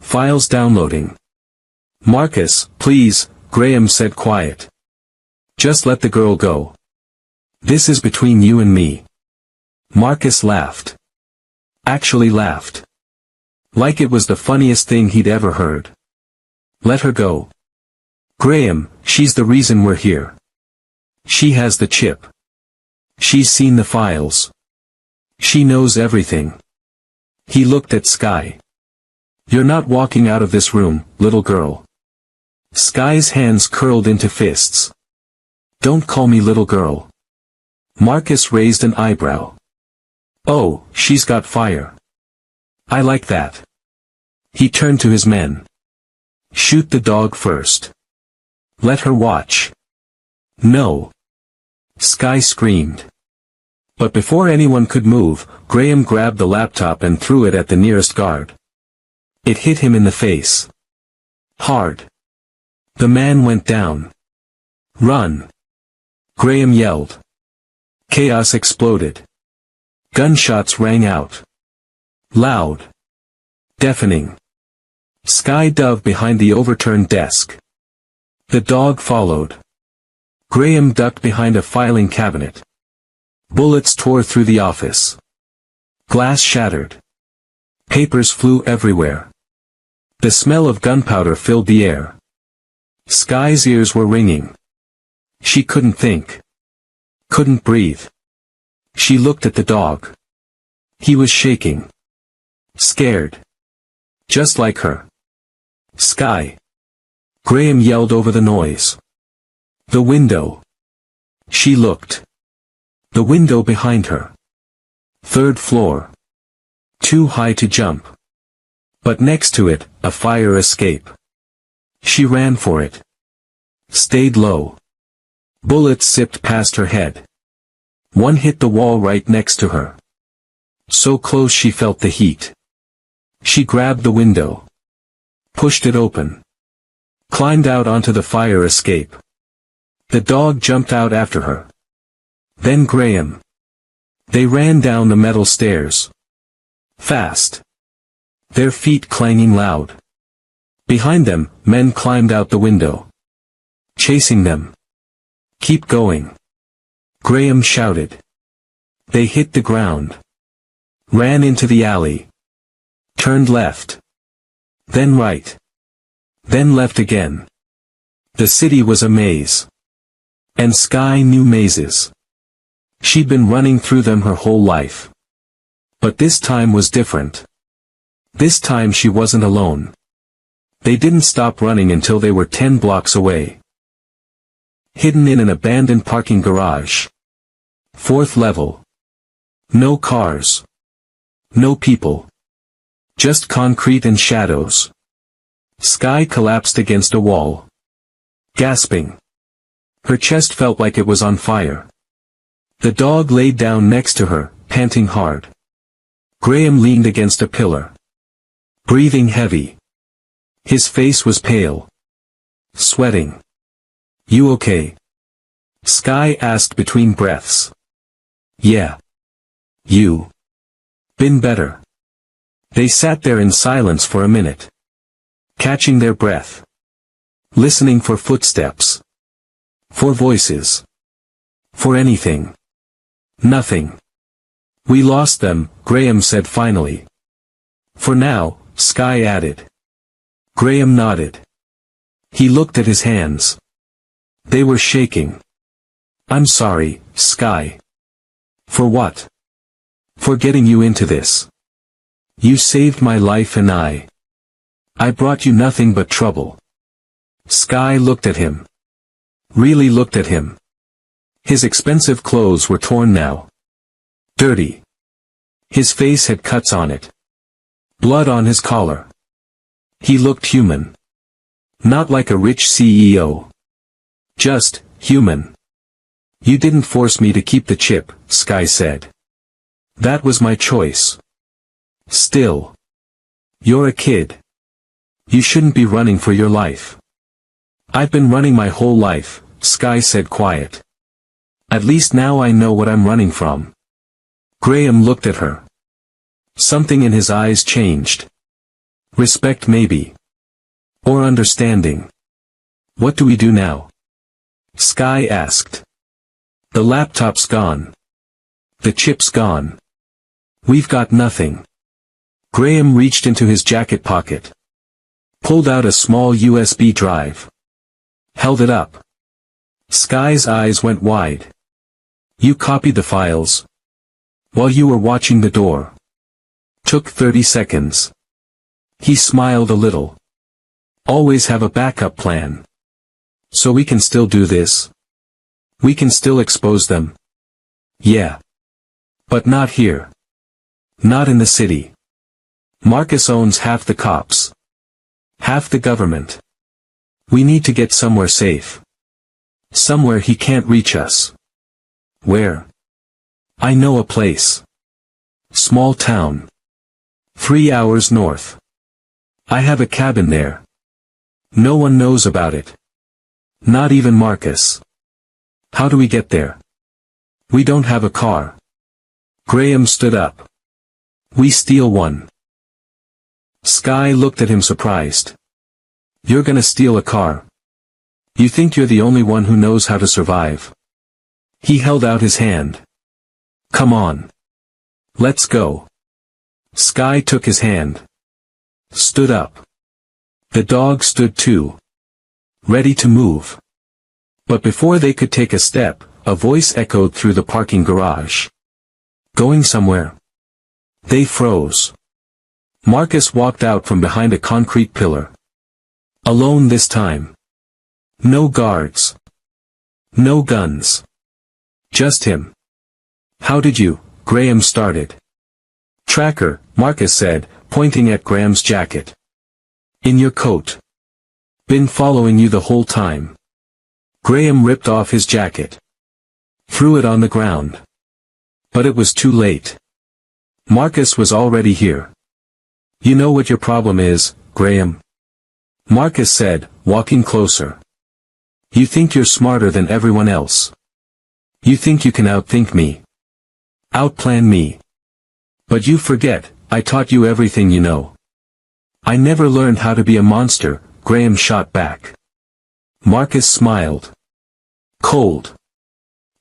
Files downloading. Marcus, please, Graham said quiet. Just let the girl go. This is between you and me. Marcus laughed. Actually laughed. Like it was the funniest thing he'd ever heard. Let her go. Graham, she's the reason we're here. She has the chip. She's seen the files. She knows everything. He looked at Sky. You're not walking out of this room, little girl. Sky's hands curled into fists. Don't call me little girl. Marcus raised an eyebrow. Oh, she's got fire. I like that. He turned to his men. Shoot the dog first. Let her watch. No. Sky screamed. But before anyone could move, Graham grabbed the laptop and threw it at the nearest guard. It hit him in the face. Hard. The man went down. Run. Graham yelled. Chaos exploded. Gunshots rang out. Loud. Deafening. Sky dove behind the overturned desk. The dog followed. Graham ducked behind a filing cabinet. Bullets tore through the office. Glass shattered. Papers flew everywhere. The smell of gunpowder filled the air. Sky's ears were ringing. She couldn't think. Couldn't breathe. She looked at the dog. He was shaking. Scared. Just like her. Sky. Graham yelled over the noise. The window. She looked. The window behind her. Third floor. Too high to jump. But next to it, a fire escape. She ran for it. Stayed low. Bullets zipped past her head. One hit the wall right next to her. So close she felt the heat. She grabbed the window. Pushed it open. Climbed out onto the fire escape. The dog jumped out after her. Then Graham. They ran down the metal stairs. Fast. Their feet clanging loud. Behind them, men climbed out the window. Chasing them. Keep going. Graham shouted. They hit the ground. Ran into the alley. Turned left. Then right. Then left again. The city was a maze. And Sky knew mazes. She'd been running through them her whole life. But this time was different. This time she wasn't alone. They didn't stop running until they were 10 blocks away. Hidden in an abandoned parking garage. 4th level. No cars. No people. Just concrete and shadows. Sky collapsed against a wall. Gasping. Her chest felt like it was on fire. The dog laid down next to her, panting hard. Graham leaned against a pillar. Breathing heavy. His face was pale. Sweating. You okay? Sky asked between breaths. Yeah. You. Been better. They sat there in silence for a minute. Catching their breath. Listening for footsteps. For voices. For anything. Nothing. We lost them, Graham said finally. For now, Sky added. Graham nodded. He looked at his hands. They were shaking. I'm sorry, Sky. For what? For getting you into this. You saved my life and I brought you nothing but trouble. Sky looked at him. Really looked at him. His expensive clothes were torn now. Dirty. His face had cuts on it. Blood on his collar. He looked human. Not like a rich CEO. Just, human. You didn't force me to keep the chip, Sky said. That was my choice. Still. You're a kid. You shouldn't be running for your life. I've been running my whole life, Sky said quiet. At least now I know what I'm running from. Graham looked at her. Something in his eyes changed. Respect maybe. Or understanding. What do we do now? Sky asked. The laptop's gone. The chip's gone. We've got nothing. Graham reached into his jacket pocket. Pulled out a small USB drive. Held it up. Sky's eyes went wide. You copied the files. While you were watching the door. Took 30 seconds. He smiled a little. Always have a backup plan. So we can still do this? We can still expose them? Yeah. But not here. Not in the city. Marcus owns half the cops. Half the government. We need to get somewhere safe. Somewhere he can't reach us. Where? I know a place. Small town. 3 hours north. I have a cabin there. No one knows about it. Not even Marcus. How do we get there? We don't have a car. Graham stood up. We steal one. Sky looked at him surprised. You're gonna steal a car? You think you're the only one who knows how to survive? He held out his hand. Come on. Let's go. Sky took his hand. Stood up. The dog stood too. Ready to move. But before they could take a step, a voice echoed through the parking garage. Going somewhere? They froze. Marcus walked out from behind a concrete pillar. Alone this time. No guards. No guns. Just him. How did you? Graham started. Tracker, Marcus said, pointing at Graham's jacket. In your coat. Been following you the whole time. Graham ripped off his jacket. Threw it on the ground. But it was too late. Marcus was already here. You know what your problem is, Graham? Marcus said, walking closer. You think you're smarter than everyone else. You think you can outthink me. Outplan me. But you forget, I taught you everything you know. I never learned how to be a monster, Graham shot back. Marcus smiled. Cold.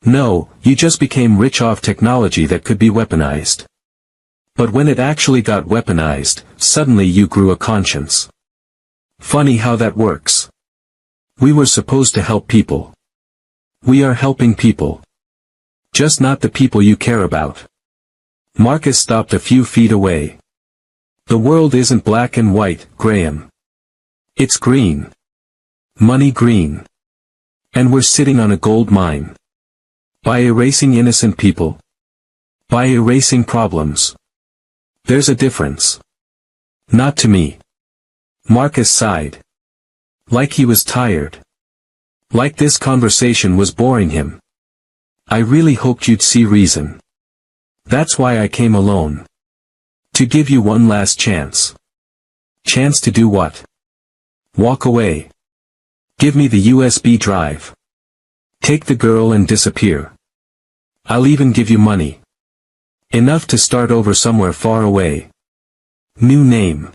No, you just became rich off technology that could be weaponized. But when it actually got weaponized, suddenly you grew a conscience. Funny how that works. We were supposed to help people. We are helping people. Just not the people you care about. Marcus stopped a few feet away. The world isn't black and white, Graham. It's green. Money green. And we're sitting on a gold mine. By erasing innocent people. By erasing problems. There's a difference. Not to me. Marcus sighed. Like he was tired. Like this conversation was boring him. I really hoped you'd see reason. That's why I came alone. To give you one last chance. Chance to do what? Walk away. Give me the USB drive. Take the girl and disappear. I'll even give you money. Enough to start over somewhere far away. New name.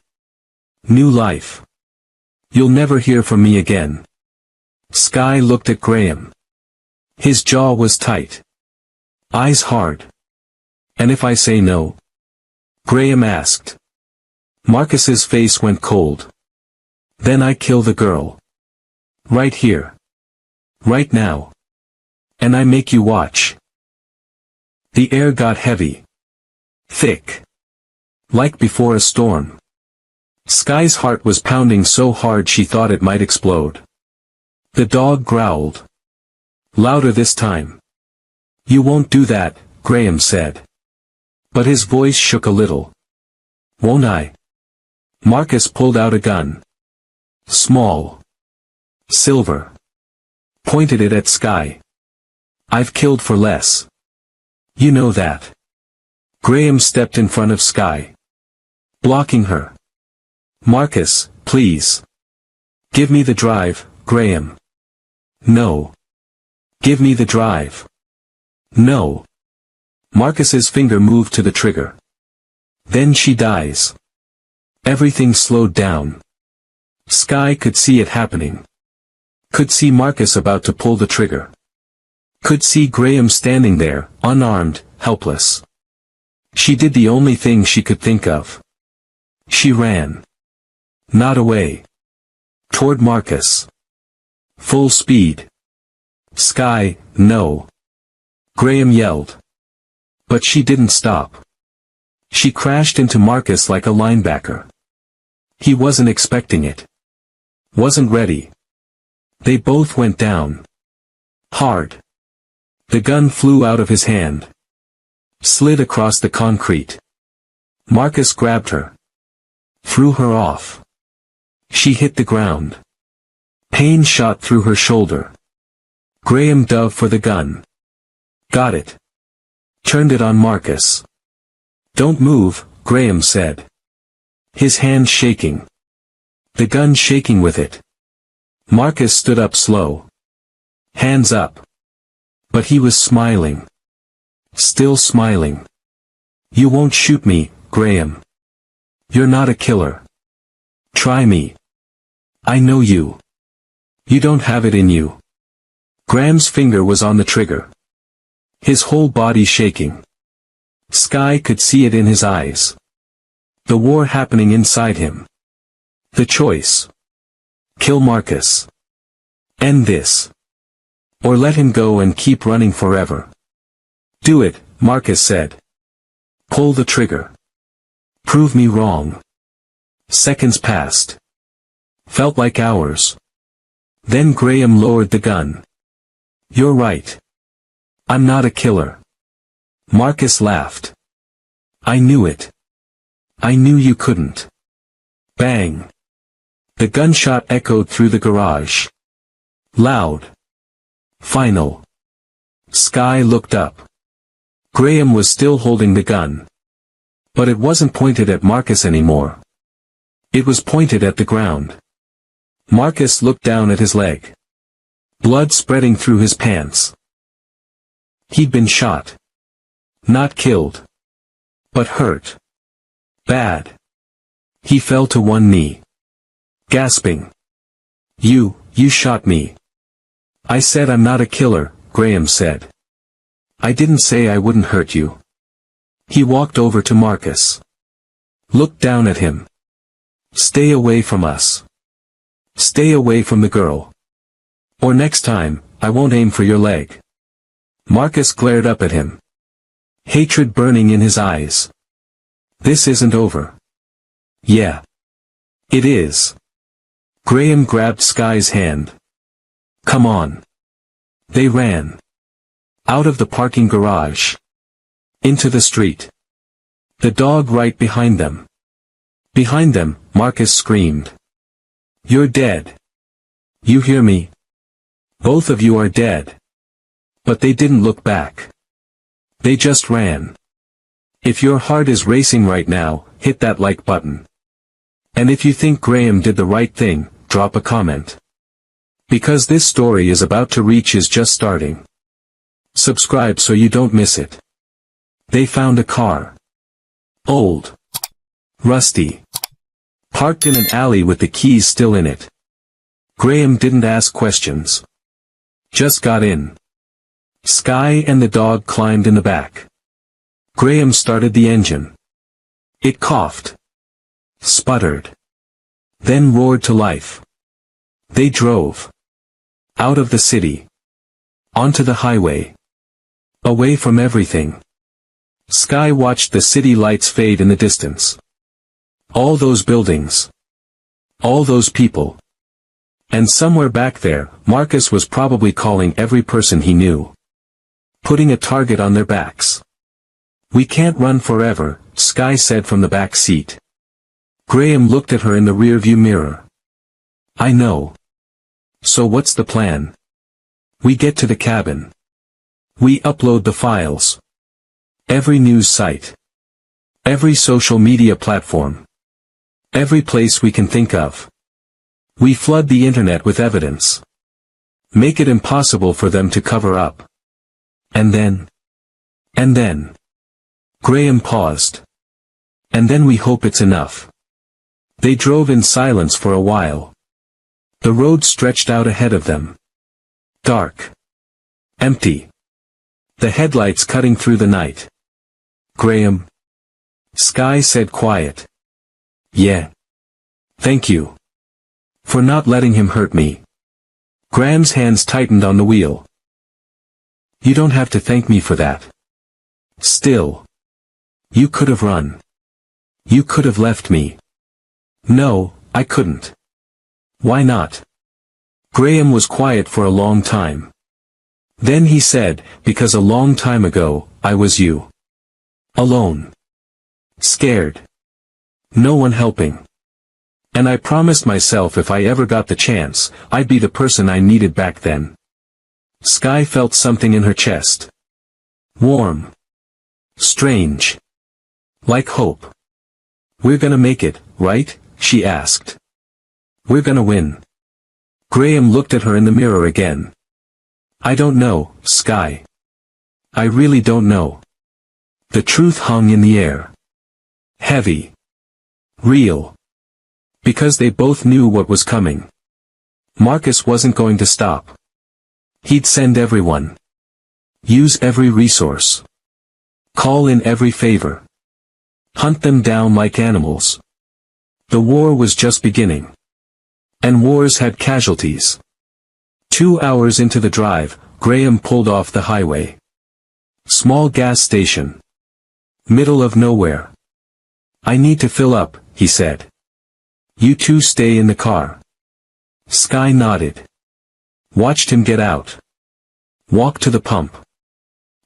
New life. You'll never hear from me again. Sky looked at Graham. His jaw was tight. Eyes hard. And if I say no? Graham asked. Marcus's face went cold. Then I kill the girl. Right here. Right now. And I make you watch. The air got heavy. Thick. Like before a storm. Sky's heart was pounding so hard she thought it might explode. The dog growled. Louder this time. You won't do that, Graham said. But his voice shook a little. Won't I? Marcus pulled out a gun. Small. Silver. Pointed it at Sky. I've killed for less. You know that. Graham stepped in front of Sky. Blocking her. Marcus, please. Give me the drive, Graham. No. Give me the drive. No. Marcus's finger moved to the trigger. Then she dies. Everything slowed down. Sky could see it happening. Could see Marcus about to pull the trigger. Could see Graham standing there, unarmed, helpless. She did the only thing she could think of. She ran. Not away. Toward Marcus. Full speed. Sky, no. Graham yelled. But she didn't stop. She crashed into Marcus like a linebacker. He wasn't expecting it. Wasn't ready. They both went down. Hard. The gun flew out of his hand. Slid across the concrete. Marcus grabbed her. Threw her off. She hit the ground. Pain shot through her shoulder. Graham dove for the gun. Got it. Turned it on Marcus. Don't move, Graham said. His hand shaking. The gun shaking with it. Marcus stood up slow. Hands up. But he was smiling. Still smiling. You won't shoot me, Graham. You're not a killer. Try me. I know you. You don't have it in you. Graham's finger was on the trigger. His whole body shaking. Sky could see it in his eyes. The war happening inside him. The choice. Kill Marcus. End this. Or let him go and keep running forever. Do it, Marcus said. Pull the trigger. Prove me wrong. Seconds passed. Felt like hours. Then Graham lowered the gun. You're right. I'm not a killer. Marcus laughed. I knew it. I knew you couldn't. Bang. The gunshot echoed through the garage. Loud. Final. Sky looked up. Graham was still holding the gun. But it wasn't pointed at Marcus anymore. It was pointed at the ground. Marcus looked down at his leg. Blood spreading through his pants. He'd been shot. Not killed. But hurt. Bad. He fell to one knee. Gasping. You shot me. I said I'm not a killer, Graham said. I didn't say I wouldn't hurt you. He walked over to Marcus. Looked down at him. Stay away from us. Stay away from the girl. Or next time, I won't aim for your leg. Marcus glared up at him. Hatred burning in his eyes. This isn't over. Yeah. It is. Graham grabbed Sky's hand. Come on. They ran. Out of the parking garage. Into the street. The dog right behind them. Behind them, Marcus screamed. You're dead. You hear me? Both of you are dead. But they didn't look back. They just ran. If your heart is racing right now, hit that like button. And if you think Graham did the right thing, drop a comment. Because this story is about to reach is just starting. Subscribe so you don't miss it. They found a car. Old. Rusty. Parked in an alley with the keys still in it. Graham didn't ask questions. Just got in. Sky and the dog climbed in the back. Graham started the engine. It coughed. Sputtered. Then roared to life. They drove. Out of the city. Onto the highway. Away from everything. Sky watched the city lights fade in the distance. All those buildings. All those people. And somewhere back there, Marcus was probably calling every person he knew. Putting a target on their backs. We can't run forever, Sky said from the back seat. Graham looked at her in the rearview mirror. I know. So what's the plan? We get to the cabin. We upload the files. Every news site. Every social media platform. Every place we can think of. We flood the internet with evidence. Make it impossible for them to cover up. And then. Graham paused. And then we hope it's enough. They drove in silence for a while. The road stretched out ahead of them. Dark. Empty. The headlights cutting through the night. Graham. Sky said quiet. Yeah. Thank you. For not letting him hurt me. Graham's hands tightened on the wheel. You don't have to thank me for that. Still. You could have run. You could have left me. No, I couldn't. Why not? Graham was quiet for a long time. Then he said, because a long time ago, I was you. Alone. Scared. No one helping. And I promised myself if I ever got the chance, I'd be the person I needed back then. Sky felt something in her chest. Warm. Strange. Like hope. We're gonna make it, right? She asked. We're gonna win. Graham looked at her in the mirror again. I don't know, Sky. I really don't know. The truth hung in the air. Heavy. Real. Because they both knew what was coming. Marcus wasn't going to stop. He'd send everyone. Use every resource. Call in every favor. Hunt them down like animals. The war was just beginning. And wars had casualties. 2 hours into the drive, Graham pulled off the highway. Small gas station. Middle of nowhere. I need to fill up, he said. You two stay in the car. Sky nodded. Watched him get out. Walk to the pump.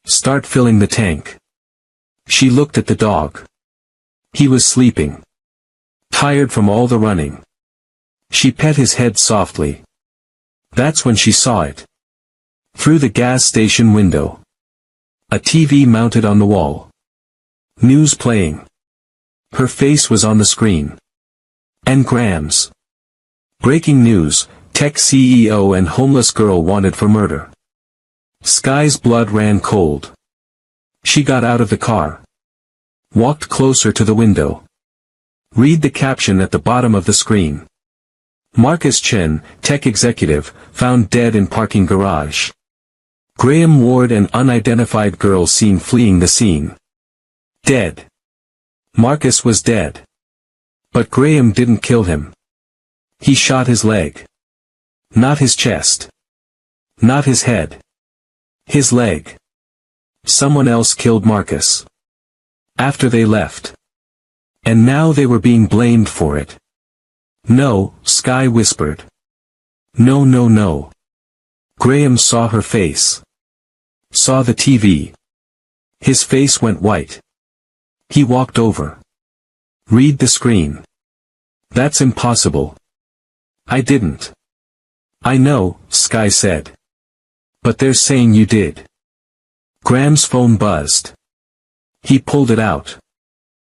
Start filling the tank. She looked at the dog. He was sleeping. Tired from all the running. She pet his head softly. That's when she saw it. Through the gas station window. A TV mounted on the wall. News playing. Her face was on the screen. And Graham's. Breaking news, tech CEO and homeless girl wanted for murder. Sky's blood ran cold. She got out of the car. Walked closer to the window. Read the caption at the bottom of the screen. Marcus Chen, tech executive, found dead in parking garage. Graham Ward and unidentified girl seen fleeing the scene. Dead. Marcus was dead. But Graham didn't kill him. He shot his leg. Not his chest. Not his head. His leg. Someone else killed Marcus. After they left. And now they were being blamed for it. No, Sky whispered. No, no, no. Graham saw her face. Saw the TV. His face went white. He walked over. Read the screen. That's impossible. I didn't. I know, Sky said. But they're saying you did. Graham's phone buzzed. He pulled it out.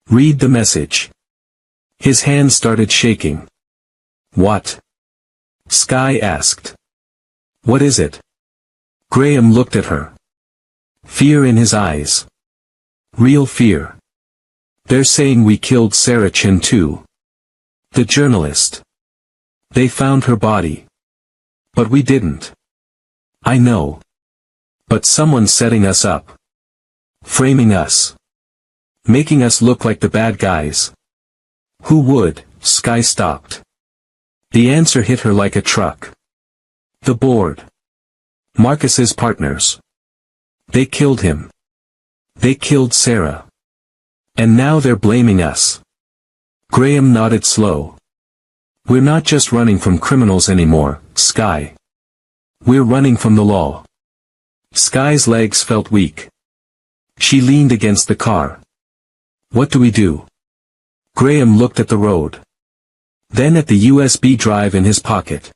Read the message. His hand started shaking. What? Sky asked. What is it? Graham looked at her. Fear in his eyes. Real fear. They're saying we killed Sarah Chin too. The journalist. They found her body. But we didn't. I know. But someone's setting us up. Framing us. Making us look like the bad guys. Who would? Sky stopped. The answer hit her like a truck. The board. Marcus's partners. They killed him. They killed Sarah. And now they're blaming us. Graham nodded slow. We're not just running from criminals anymore, Sky. We're running from the law. Sky's legs felt weak. She leaned against the car. What do we do? Graham looked at the road. Then at the USB drive in his pocket.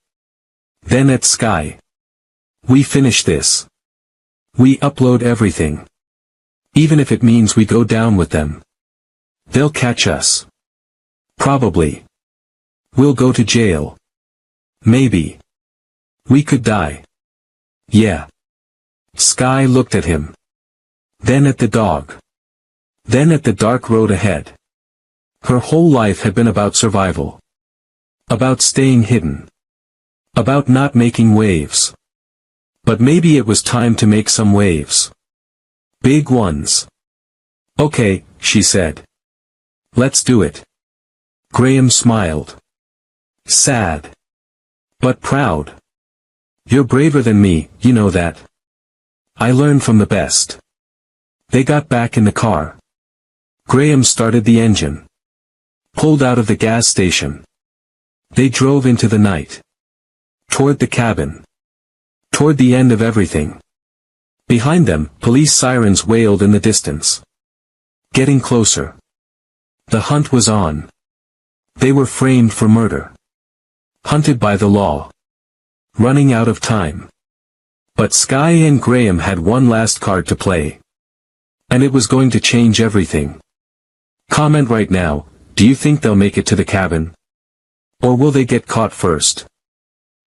Then at Sky. We finish this. We upload everything. Even if it means we go down with them. They'll catch us. Probably. We'll go to jail. Maybe. We could die. Yeah. Sky looked at him. Then at the dog. Then at the dark road ahead. Her whole life had been about survival. About staying hidden. About not making waves. But maybe it was time to make some waves. Big ones. Okay, she said. Let's do it. Graham smiled. Sad. But proud. You're braver than me, you know that. I learned from the best. They got back in the car. Graham started the engine. Pulled out of the gas station. They drove into the night. Toward the cabin. Toward the end of everything. Behind them, police sirens wailed in the distance. Getting closer. The hunt was on. They were framed for murder. Hunted by the law. Running out of time. But Sky and Graham had one last card to play. And it was going to change everything. Comment right now, do you think they'll make it to the cabin? Or will they get caught first?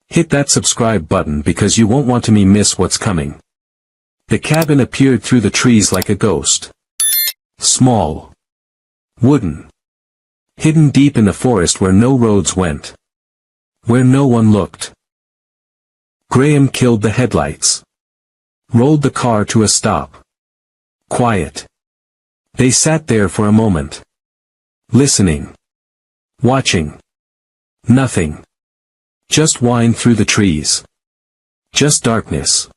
Hit that subscribe button because you won't want to miss what's coming. The cabin appeared through the trees like a ghost. Small. Wooden. Hidden deep in the forest where no roads went. Where no one looked. Graham killed the headlights. Rolled the car to a stop. Quiet. They sat there for a moment. Listening. Watching. Nothing. Just wind through the trees. Just darkness.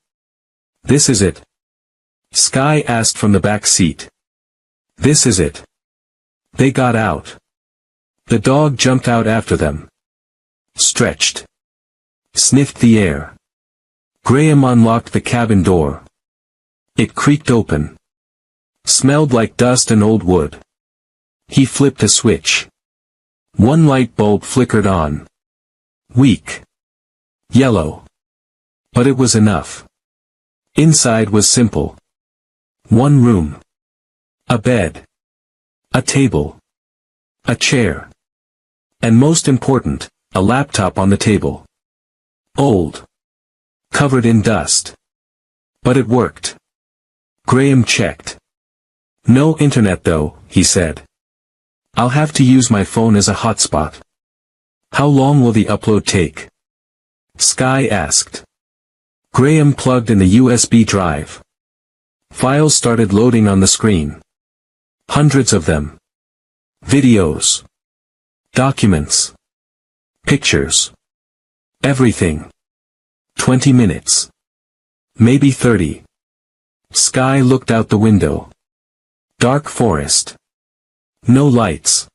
This is it? Sky asked from the back seat. This is it. They got out. The dog jumped out after them. Stretched. Sniffed the air. Graham unlocked the cabin door. It creaked open. Smelled like dust and old wood. He flipped a switch. One light bulb flickered on. Weak. Yellow. But it was enough. Inside was simple. One room. A bed. A table. A chair. And most important, a laptop on the table. Old. Covered in dust. But it worked. Graham checked. No internet though, he said. I'll have to use my phone as a hotspot. How long will the upload take? Sky asked. Graham plugged in the USB drive. Files started loading on the screen. Hundreds of them. Videos. Documents. Pictures. Everything. 20 minutes. Maybe 30. Sky looked out the window. Dark forest. No lights.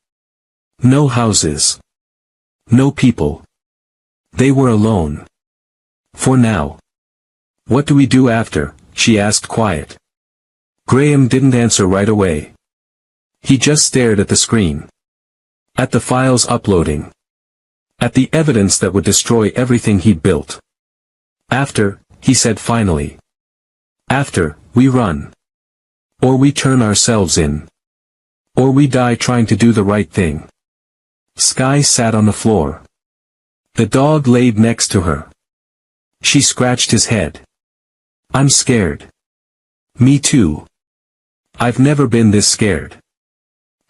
No houses. No people. They were alone. For now. What do we do after? She asked quiet. Graham didn't answer right away. He just stared at the screen. At the files uploading. At the evidence that would destroy everything he'd built. After, he said finally. After, we run. Or we turn ourselves in. Or we die trying to do the right thing. Sky sat on the floor. The dog laid next to her. She scratched his head. I'm scared. Me too. I've never been this scared.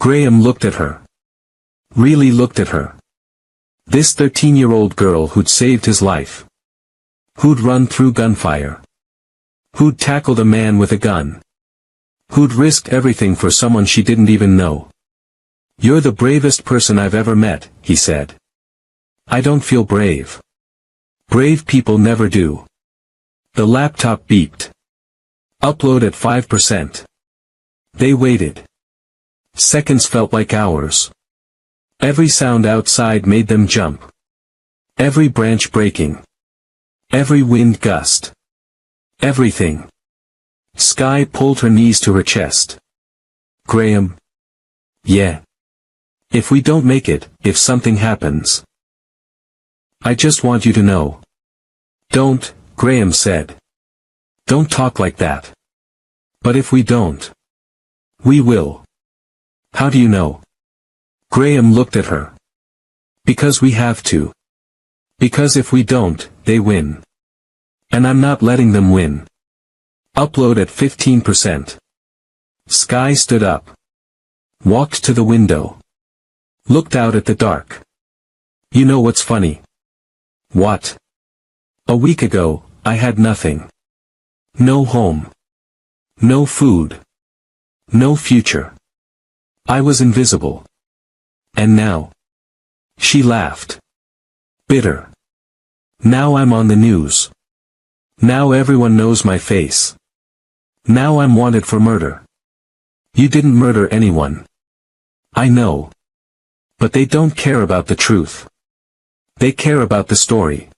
Graham looked at her. Really looked at her. This 13-year-old girl who'd saved his life. Who'd run through gunfire. Who'd tackled a man with a gun. Who'd risked everything for someone she didn't even know. You're the bravest person I've ever met, he said. I don't feel brave. Brave people never do. The laptop beeped. Upload at 5%. They waited. Seconds felt like hours. Every sound outside made them jump. Every branch breaking. Every wind gust. Everything. Sky pulled her knees to her chest. Graham. Yeah. If we don't make it, if something happens. I just want you to know. Don't, Graham said. Don't talk like that. But if we don't. We will. How do you know? Graham looked at her. Because we have to. Because if we don't, they win. And I'm not letting them win. Upload at 15%. Sky stood up. Walked to the window. Looked out at the dark. You know what's funny? What? A week ago, I had nothing. No home. No food. No future. I was invisible. And now? She laughed. Bitter. Now I'm on the news. Now everyone knows my face. Now I'm wanted for murder. You didn't murder anyone. I know. But they don't care about the truth. They care about the story.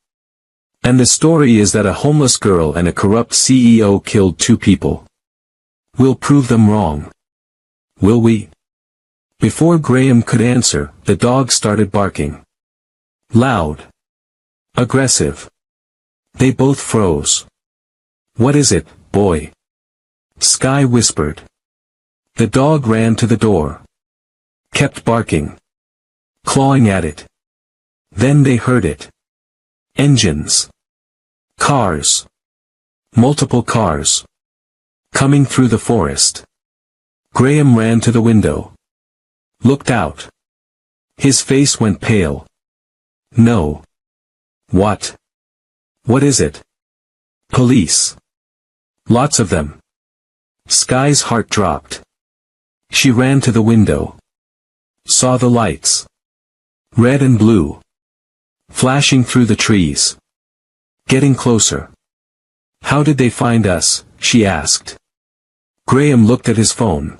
And the story is that a homeless girl and a corrupt CEO killed two people. We'll prove them wrong. Will we? Before Graham could answer, the dog started barking. Loud. Aggressive. They both froze. "What is it, boy?" Sky whispered. The dog ran to the door. Kept barking. Clawing at it. Then they heard it. Engines. Cars. Multiple cars. Coming through the forest. Graham ran to the window. Looked out. His face went pale. No. What? What is it? Police. Lots of them. Sky's heart dropped. She ran to the window. Saw the lights. Red and blue. Flashing through the trees. Getting closer. "How did they find us?" she asked. Graham looked at his phone.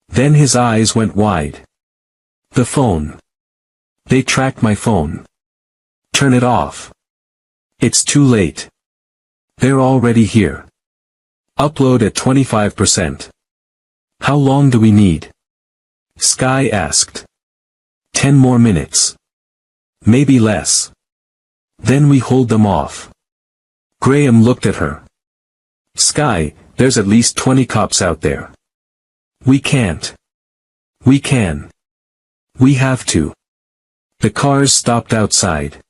Then his eyes went wide. "The phone. They tracked my phone." "Turn it off. It's too late. They're already here." "Upload at 25%. "How long do we need?" Sky asked. 10 more minutes. Maybe less. Then we hold them off." Graham looked at her. "Sky, there's at least 20 cops out there. We can't." "We can. We have to." The cars stopped outside.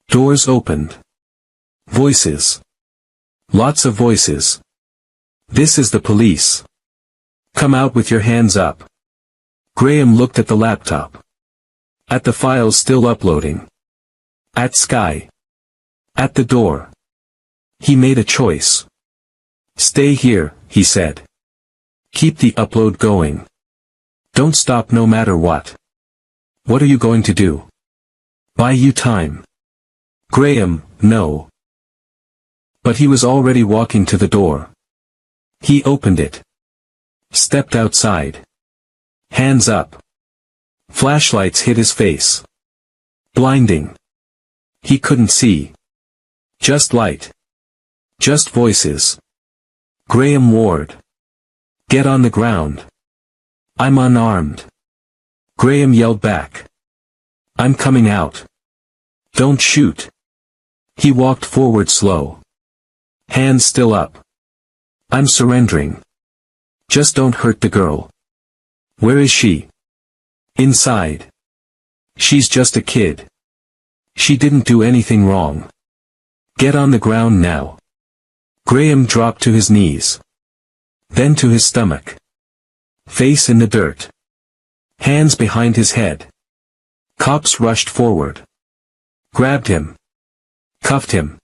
Doors opened. Voices. Lots of voices. "This is the police. Come out with your hands up." Graham looked at the laptop. At the files still uploading. At Sky. At the door. He made a choice. "Stay here," he said. "Keep the upload going. Don't stop no matter what." "What are you going to do?" "Buy you time." Graham, no. But he was already walking to the door. He opened it. Stepped outside. Hands up. Flashlights hit his face. Blinding. He couldn't see. Just light. Just voices. Graham Ward. "Get on the ground. I'm unarmed." Graham yelled back. "I'm coming out. Don't shoot." He walked forward slow. Hands still up. "I'm surrendering. Just don't hurt the girl." "Where is she?" "Inside. She's just a kid. She didn't do anything wrong. Get on the ground now." Graham dropped to his knees. Then to his stomach. Face in the dirt. Hands behind his head. Cops rushed forward. Grabbed him. Cuffed him.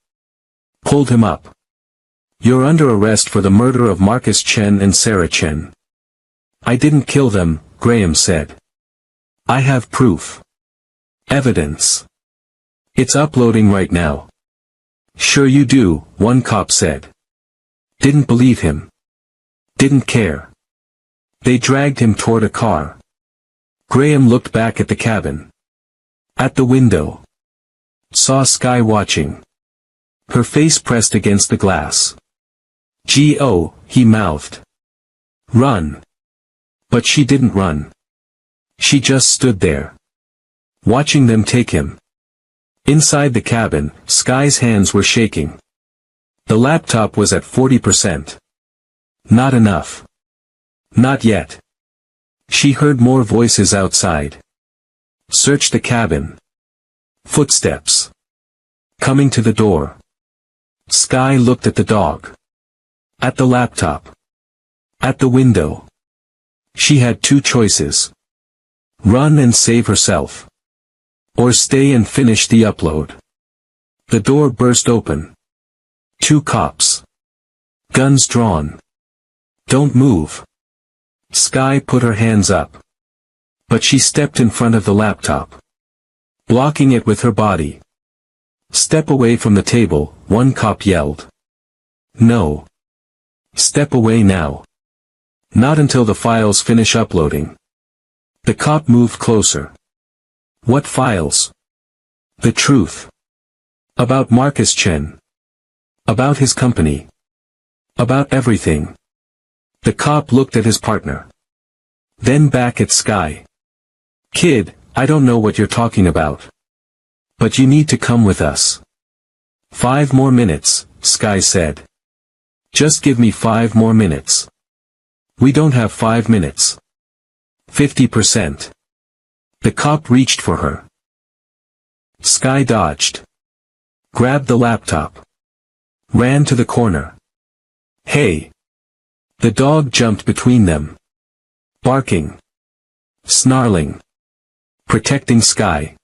Pulled him up. "You're under arrest for the murder of Marcus Chen and Sarah Chen." "I didn't kill them," Graham said. "I have proof. Evidence. It's uploading right now." "Sure you do," one cop said. Didn't believe him. Didn't care. They dragged him toward a car. Graham looked back at the cabin. At the window. Saw Sky watching. Her face pressed against the glass. "G.O.," he mouthed. "Run." But she didn't run. She just stood there. Watching them take him. Inside the cabin, Sky's hands were shaking. The laptop was at 40%. Not enough. Not yet. She heard more voices outside. Searched the cabin. Footsteps. Coming to the door. Sky looked at the dog. At the laptop. At the window. She had two choices. Run and save herself. Or stay and finish the upload. The door burst open. Two cops. Guns drawn. "Don't move." Sky put her hands up. But she stepped in front of the laptop. Blocking it with her body. "Step away from the table," one cop yelled. "No. Step away now. Not until the files finish uploading." The cop moved closer. "What files?" "The truth. About Marcus Chen. About his company. About everything." The cop looked at his partner. Then back at Sky. Kid, I don't know what you're talking about. But you need to come with us. 5 more minutes, Sky said. Just give me 5 more minutes. We don't have 5 minutes. 50%. The cop reached for her. Sky dodged. Grabbed the laptop. Ran to the corner. Hey! The dog jumped between them. Barking. Snarling. Protecting Sky.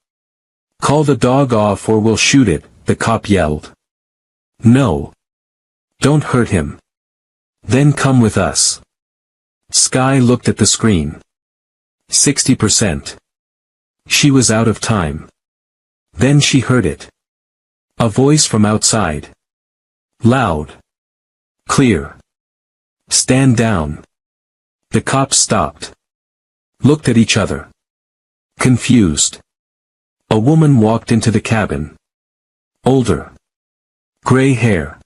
Call the dog off or we'll shoot it, the cop yelled. No. Don't hurt him. Then come with us. Sky looked at the screen. 60%. She was out of time. Then she heard it. A voice from outside. Loud. Clear. Stand down. The cops stopped. Looked at each other. Confused. A woman walked into the cabin. Older. Gray hair.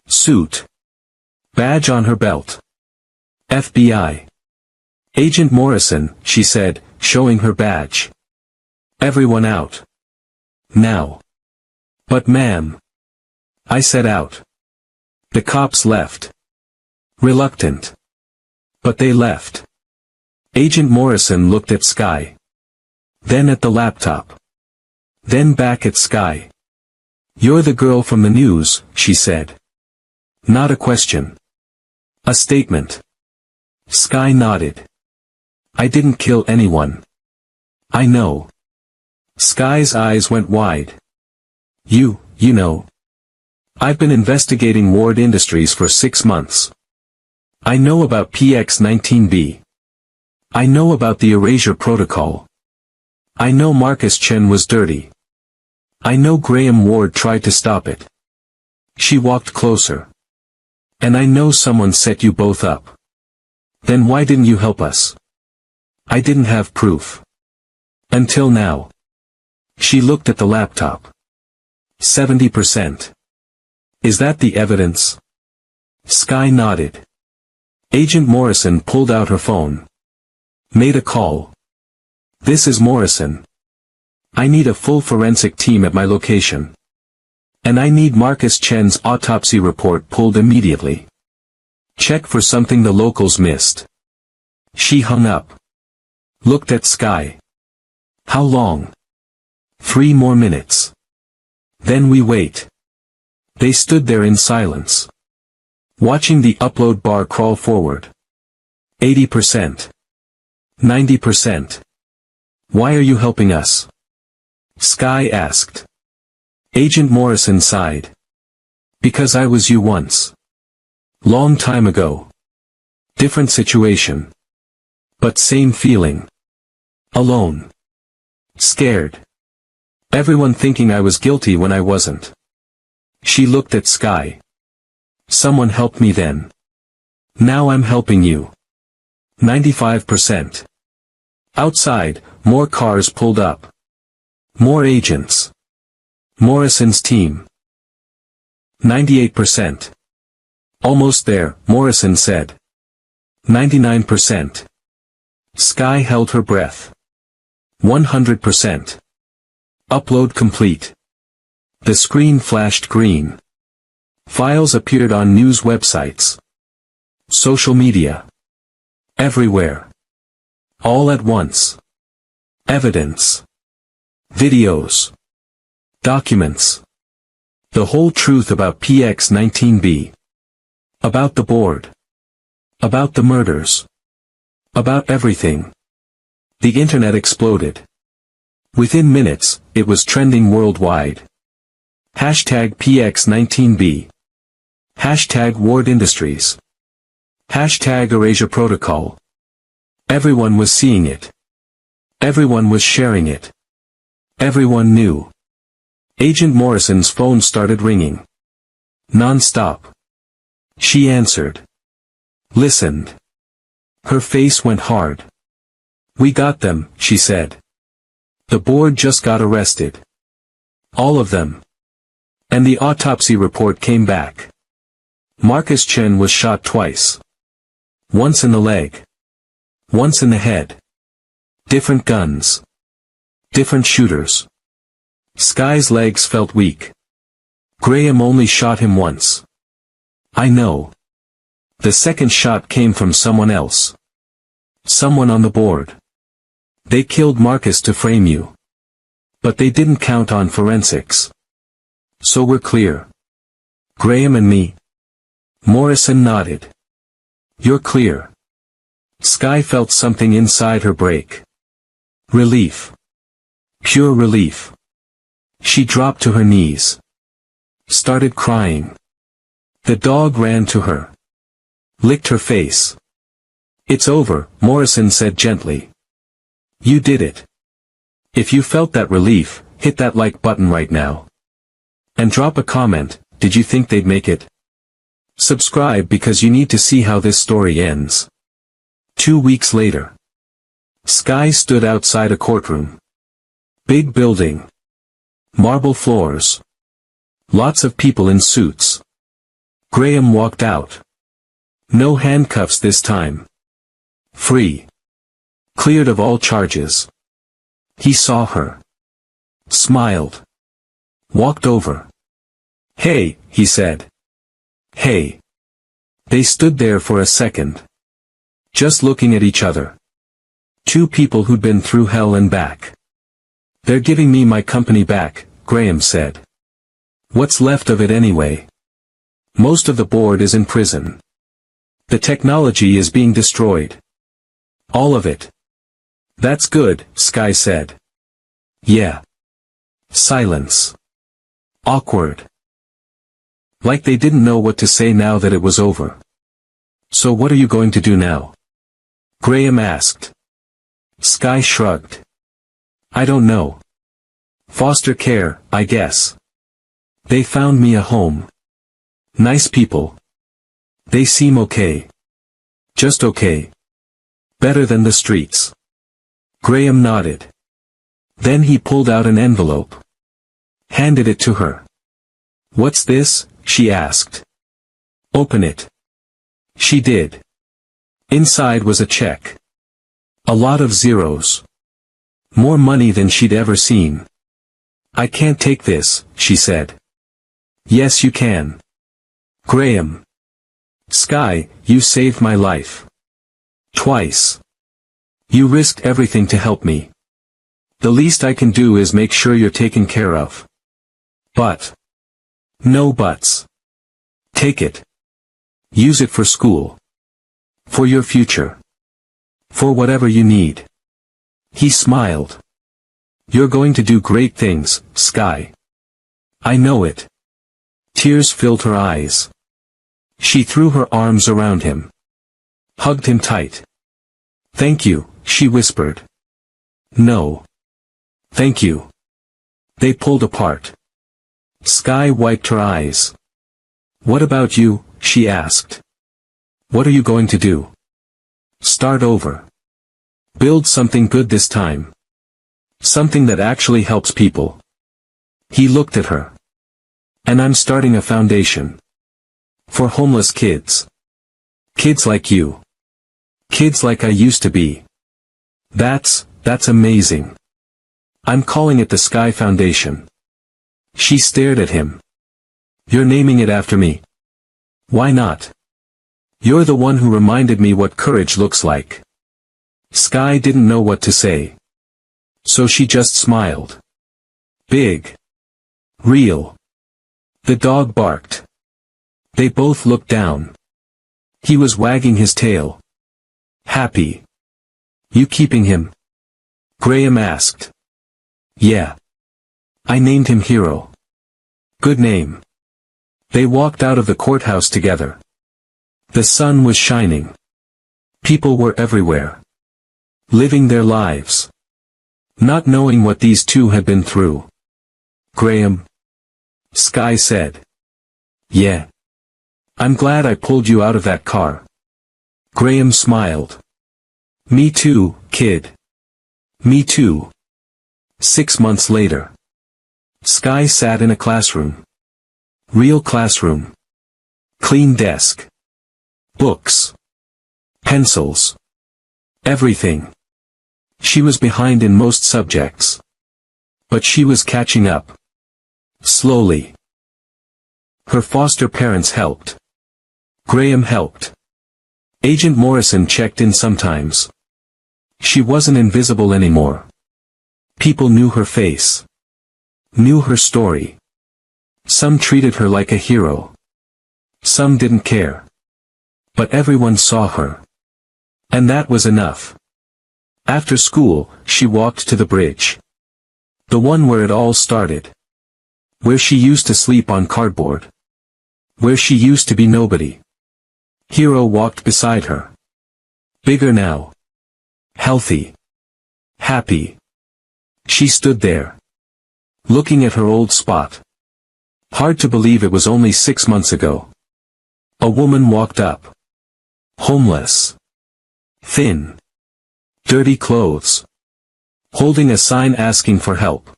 Suit. Badge on her belt. FBI. Agent Morrison, she said, showing her badge. Everyone out. Now. But ma'am. I said out. The cops left. Reluctant. But they left. Agent Morrison looked at Sky. Then at the laptop. Then back at Sky. You're the girl from the news, she said. Not a question. A statement. Sky nodded. I didn't kill anyone. I know. Sky's eyes went wide. You know. I've been investigating Ward Industries for 6 months. I know about PX-19B. I know about the erasure protocol. I know Marcus Chen was dirty. I know Graham Ward tried to stop it. She walked closer. And I know someone set you both up. Then why didn't you help us? I didn't have proof. Until now. She looked at the laptop. 70%. Is that the evidence? Sky nodded. Agent Morrison pulled out her phone. Made a call. This is Morrison. I need a full forensic team at my location. And I need Marcus Chen's autopsy report pulled immediately. Check for something the locals missed. She hung up. Looked at Sky. How long? 3 more minutes. Then we wait. They stood there in silence. Watching the upload bar crawl forward. 80%. 90%. Why are you helping us? Sky asked. Agent Morrison sighed. Because I was you once. Long time ago. Different situation. But same feeling. Alone. Scared. Everyone thinking I was guilty when I wasn't. She looked at Sky. Someone helped me then. Now I'm helping you. 95%. Outside, more cars pulled up. More agents. Morrison's team. 98%. Almost there, Morrison said. 99%. Sky held her breath. 100%. Upload complete. The screen flashed green. Files appeared on news websites. Social media. Everywhere. All at once. Evidence. Videos. Documents. The whole truth about PX-19B. About the board. About the murders. About everything. The internet exploded. Within minutes, it was trending worldwide. Hashtag PX-19B. Hashtag Ward Industries. Hashtag Erasure Protocol. Everyone was seeing it. Everyone was sharing it. Everyone knew. Agent Morrison's phone started ringing. Non-stop. She answered. Listened. Her face went hard. We got them, she said. The board just got arrested. All of them. And the autopsy report came back. Marcus Chen was shot twice. Once in the leg. Once in the head. Different guns. Different shooters. Sky's legs felt weak. Graham only shot him once. I know. The second shot came from someone else. Someone on the board. They killed Marcus to frame you. But they didn't count on forensics. So we're clear. Graham and me. Morrison nodded. You're clear. Sky felt something inside her break. Relief. Pure relief. She dropped to her knees. Started crying. The dog ran to her. Licked her face. It's over, Morrison said gently. You did it. If you felt that relief, hit that like button right now. And drop a comment, did you think they'd make it? Subscribe because you need to see how this story ends. 2 weeks later. Sky stood outside a courtroom. Big building. Marble floors. Lots of people in suits. Graham walked out. No handcuffs this time. Free. Cleared of all charges. He saw her. Smiled. Walked over. Hey, he said. Hey. They stood there for a second. Just looking at each other. Two people who'd been through hell and back. They're giving me my company back, Graham said. What's left of it anyway? Most of the board is in prison. The technology is being destroyed. All of it. That's good, Sky said. Yeah. Silence. Awkward. Like they didn't know what to say now that it was over. So what are you going to do now? Graham asked. Sky shrugged. I don't know. Foster care, I guess. They found me a home. Nice people. They seem okay. Just okay. Better than the streets. Graham nodded. Then he pulled out an envelope. Handed it to her. What's this? She asked. Open it. She did. Inside was a check. A lot of zeros. More money than she'd ever seen. I can't take this, she said. Yes you can. Graham. Sky, you saved my life. Twice. You risked everything to help me. The least I can do is make sure you're taken care of. But. No buts. Take it. Use it for school. For your future. For whatever you need. He smiled. You're going to do great things, Sky. I know it. Tears filled her eyes. She threw her arms around him. Hugged him tight. Thank you, she whispered. No. Thank you. They pulled apart. Sky wiped her eyes. What about you? She asked. What are you going to do? Start over. Build something good this time. Something that actually helps people. He looked at her. And I'm starting a foundation. For homeless kids. Kids like you. Kids like I used to be. That's amazing. I'm calling it the Sky Foundation. She stared at him. You're naming it after me. Why not? You're the one who reminded me what courage looks like. Sky didn't know what to say. So she just smiled. Big. Real. The dog barked. They both looked down. He was wagging his tail. Happy. You keeping him? Graham asked. Yeah. I named him Hero. Good name. They walked out of the courthouse together. The sun was shining. People were everywhere. Living their lives. Not knowing what these two had been through. Graham. Sky said. Yeah. I'm glad I pulled you out of that car. Graham smiled. Me too, kid. Me too. 6 months later. Sky sat in a classroom. Real classroom. Clean desk. Books. Pencils. Everything. She was behind in most subjects. But she was catching up. Slowly. Her foster parents helped. Graham helped. Agent Morrison checked in sometimes. She wasn't invisible anymore. People knew her face. Knew her story. Some treated her like a hero. Some didn't care. But everyone saw her. And that was enough. After school, she walked to the bridge. The one where it all started. Where she used to sleep on cardboard. Where she used to be nobody. Hero walked beside her. Bigger now. Healthy. Happy. She stood there. Looking at her old spot. Hard to believe it was only 6 months ago. A woman walked up. Homeless. Thin. Dirty clothes. Holding a sign asking for help.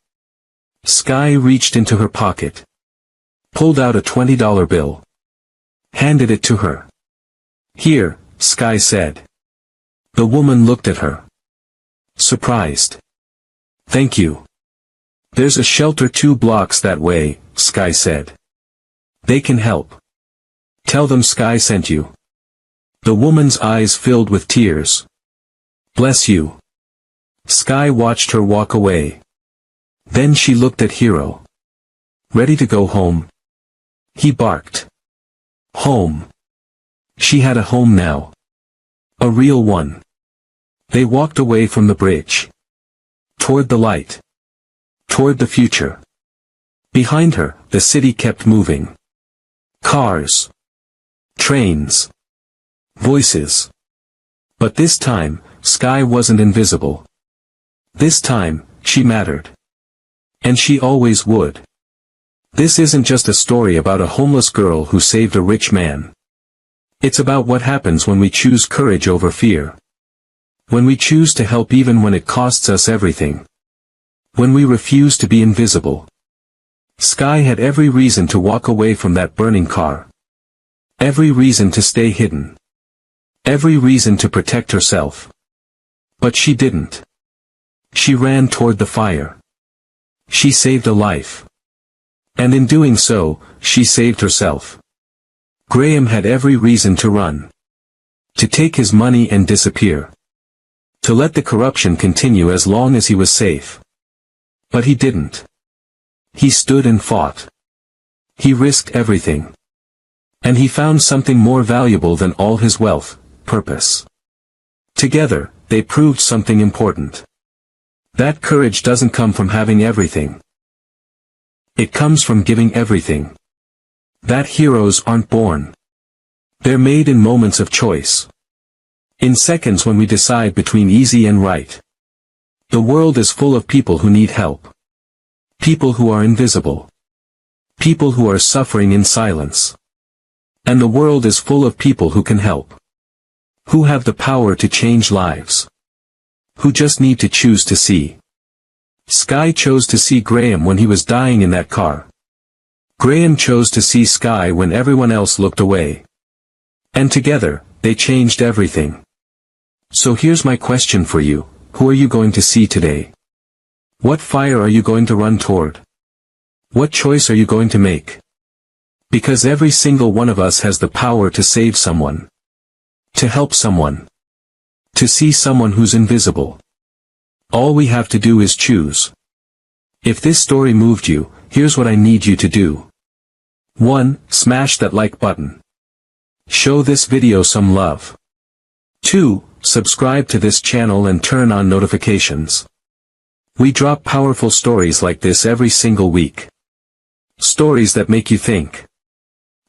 Sky reached into her pocket. Pulled out a $20 bill. Handed it to her. Here, Sky said. The woman looked at her. Surprised. Thank you. There's a shelter 2 blocks that way, Sky said. They can help. Tell them Sky sent you. The woman's eyes filled with tears. Bless you. Sky watched her walk away. Then she looked at Hero. Ready to go home? He barked. Home. She had a home now. A real one. They walked away from the bridge. Toward the light. Toward the future. Behind her, the city kept moving. Cars. Trains. Voices. But this time, Sky wasn't invisible. This time, she mattered. And she always would. This isn't just a story about a homeless girl who saved a rich man. It's about what happens when we choose courage over fear. When we choose to help even when it costs us everything. When we refuse to be invisible. Sky had every reason to walk away from that burning car. Every reason to stay hidden. Every reason to protect herself. But she didn't. She ran toward the fire. She saved a life. And in doing so, she saved herself. Graham had every reason to run. To take his money and disappear. To let the corruption continue as long as he was safe. But he didn't. He stood and fought. He risked everything. And he found something more valuable than all his wealth, purpose. Together, they proved something important. That courage doesn't come from having everything. It comes from giving everything. That heroes aren't born. They're made in moments of choice. In seconds when we decide between easy and right. The world is full of people who need help. People who are invisible. People who are suffering in silence. And the world is full of people who can help. Who have the power to change lives. Who just need to choose to see. Sky chose to see Graham when he was dying in that car. Graham chose to see Sky when everyone else looked away. And together, they changed everything. So here's my question for you, who are you going to see today? What fire are you going to run toward? What choice are you going to make? Because every single one of us has the power to save someone. To help someone. To see someone who's invisible. All we have to do is choose. If this story moved you, here's what I need you to do. 1. Smash that like button. Show this video some love. 2. Subscribe to this channel and turn on notifications. We drop powerful stories like this every single week. Stories that make you think.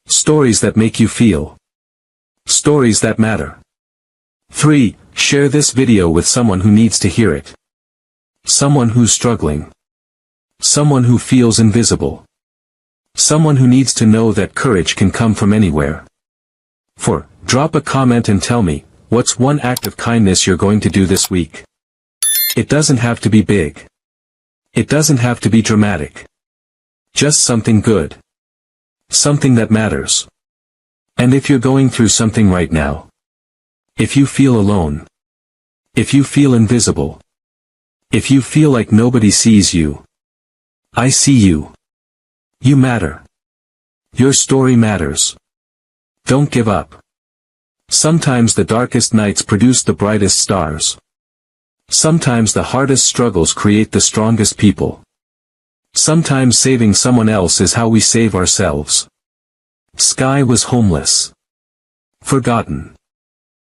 Stories that make you feel. Stories that matter. 3. Share this video with someone who needs to hear it. Someone who's struggling. Someone who feels invisible. Someone who needs to know that courage can come from anywhere. 4. Drop a comment and tell me, what's one act of kindness you're going to do this week? It doesn't have to be big. It doesn't have to be dramatic. Just something good. Something that matters. And if you're going through something right now. If you feel alone. If you feel invisible. If you feel like nobody sees you. I see you. You matter. Your story matters. Don't give up. Sometimes the darkest nights produce the brightest stars. Sometimes the hardest struggles create the strongest people. Sometimes saving someone else is how we save ourselves. Sky was homeless. Forgotten.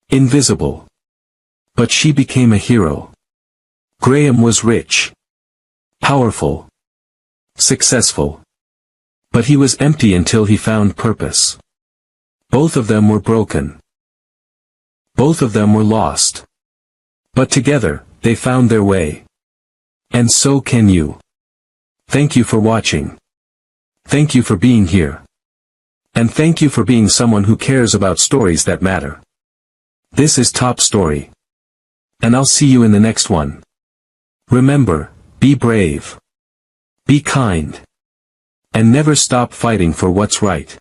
Invisible. But she became a hero. Graham was rich. Powerful. Successful. But he was empty until he found purpose. Both of them were broken. Both of them were lost. But together, they found their way. And so can you. Thank you for watching. Thank you for being here. And thank you for being someone who cares about stories that matter. This is Top Story. And I'll see you in the next one. Remember, be brave. Be kind. And never stop fighting for what's right.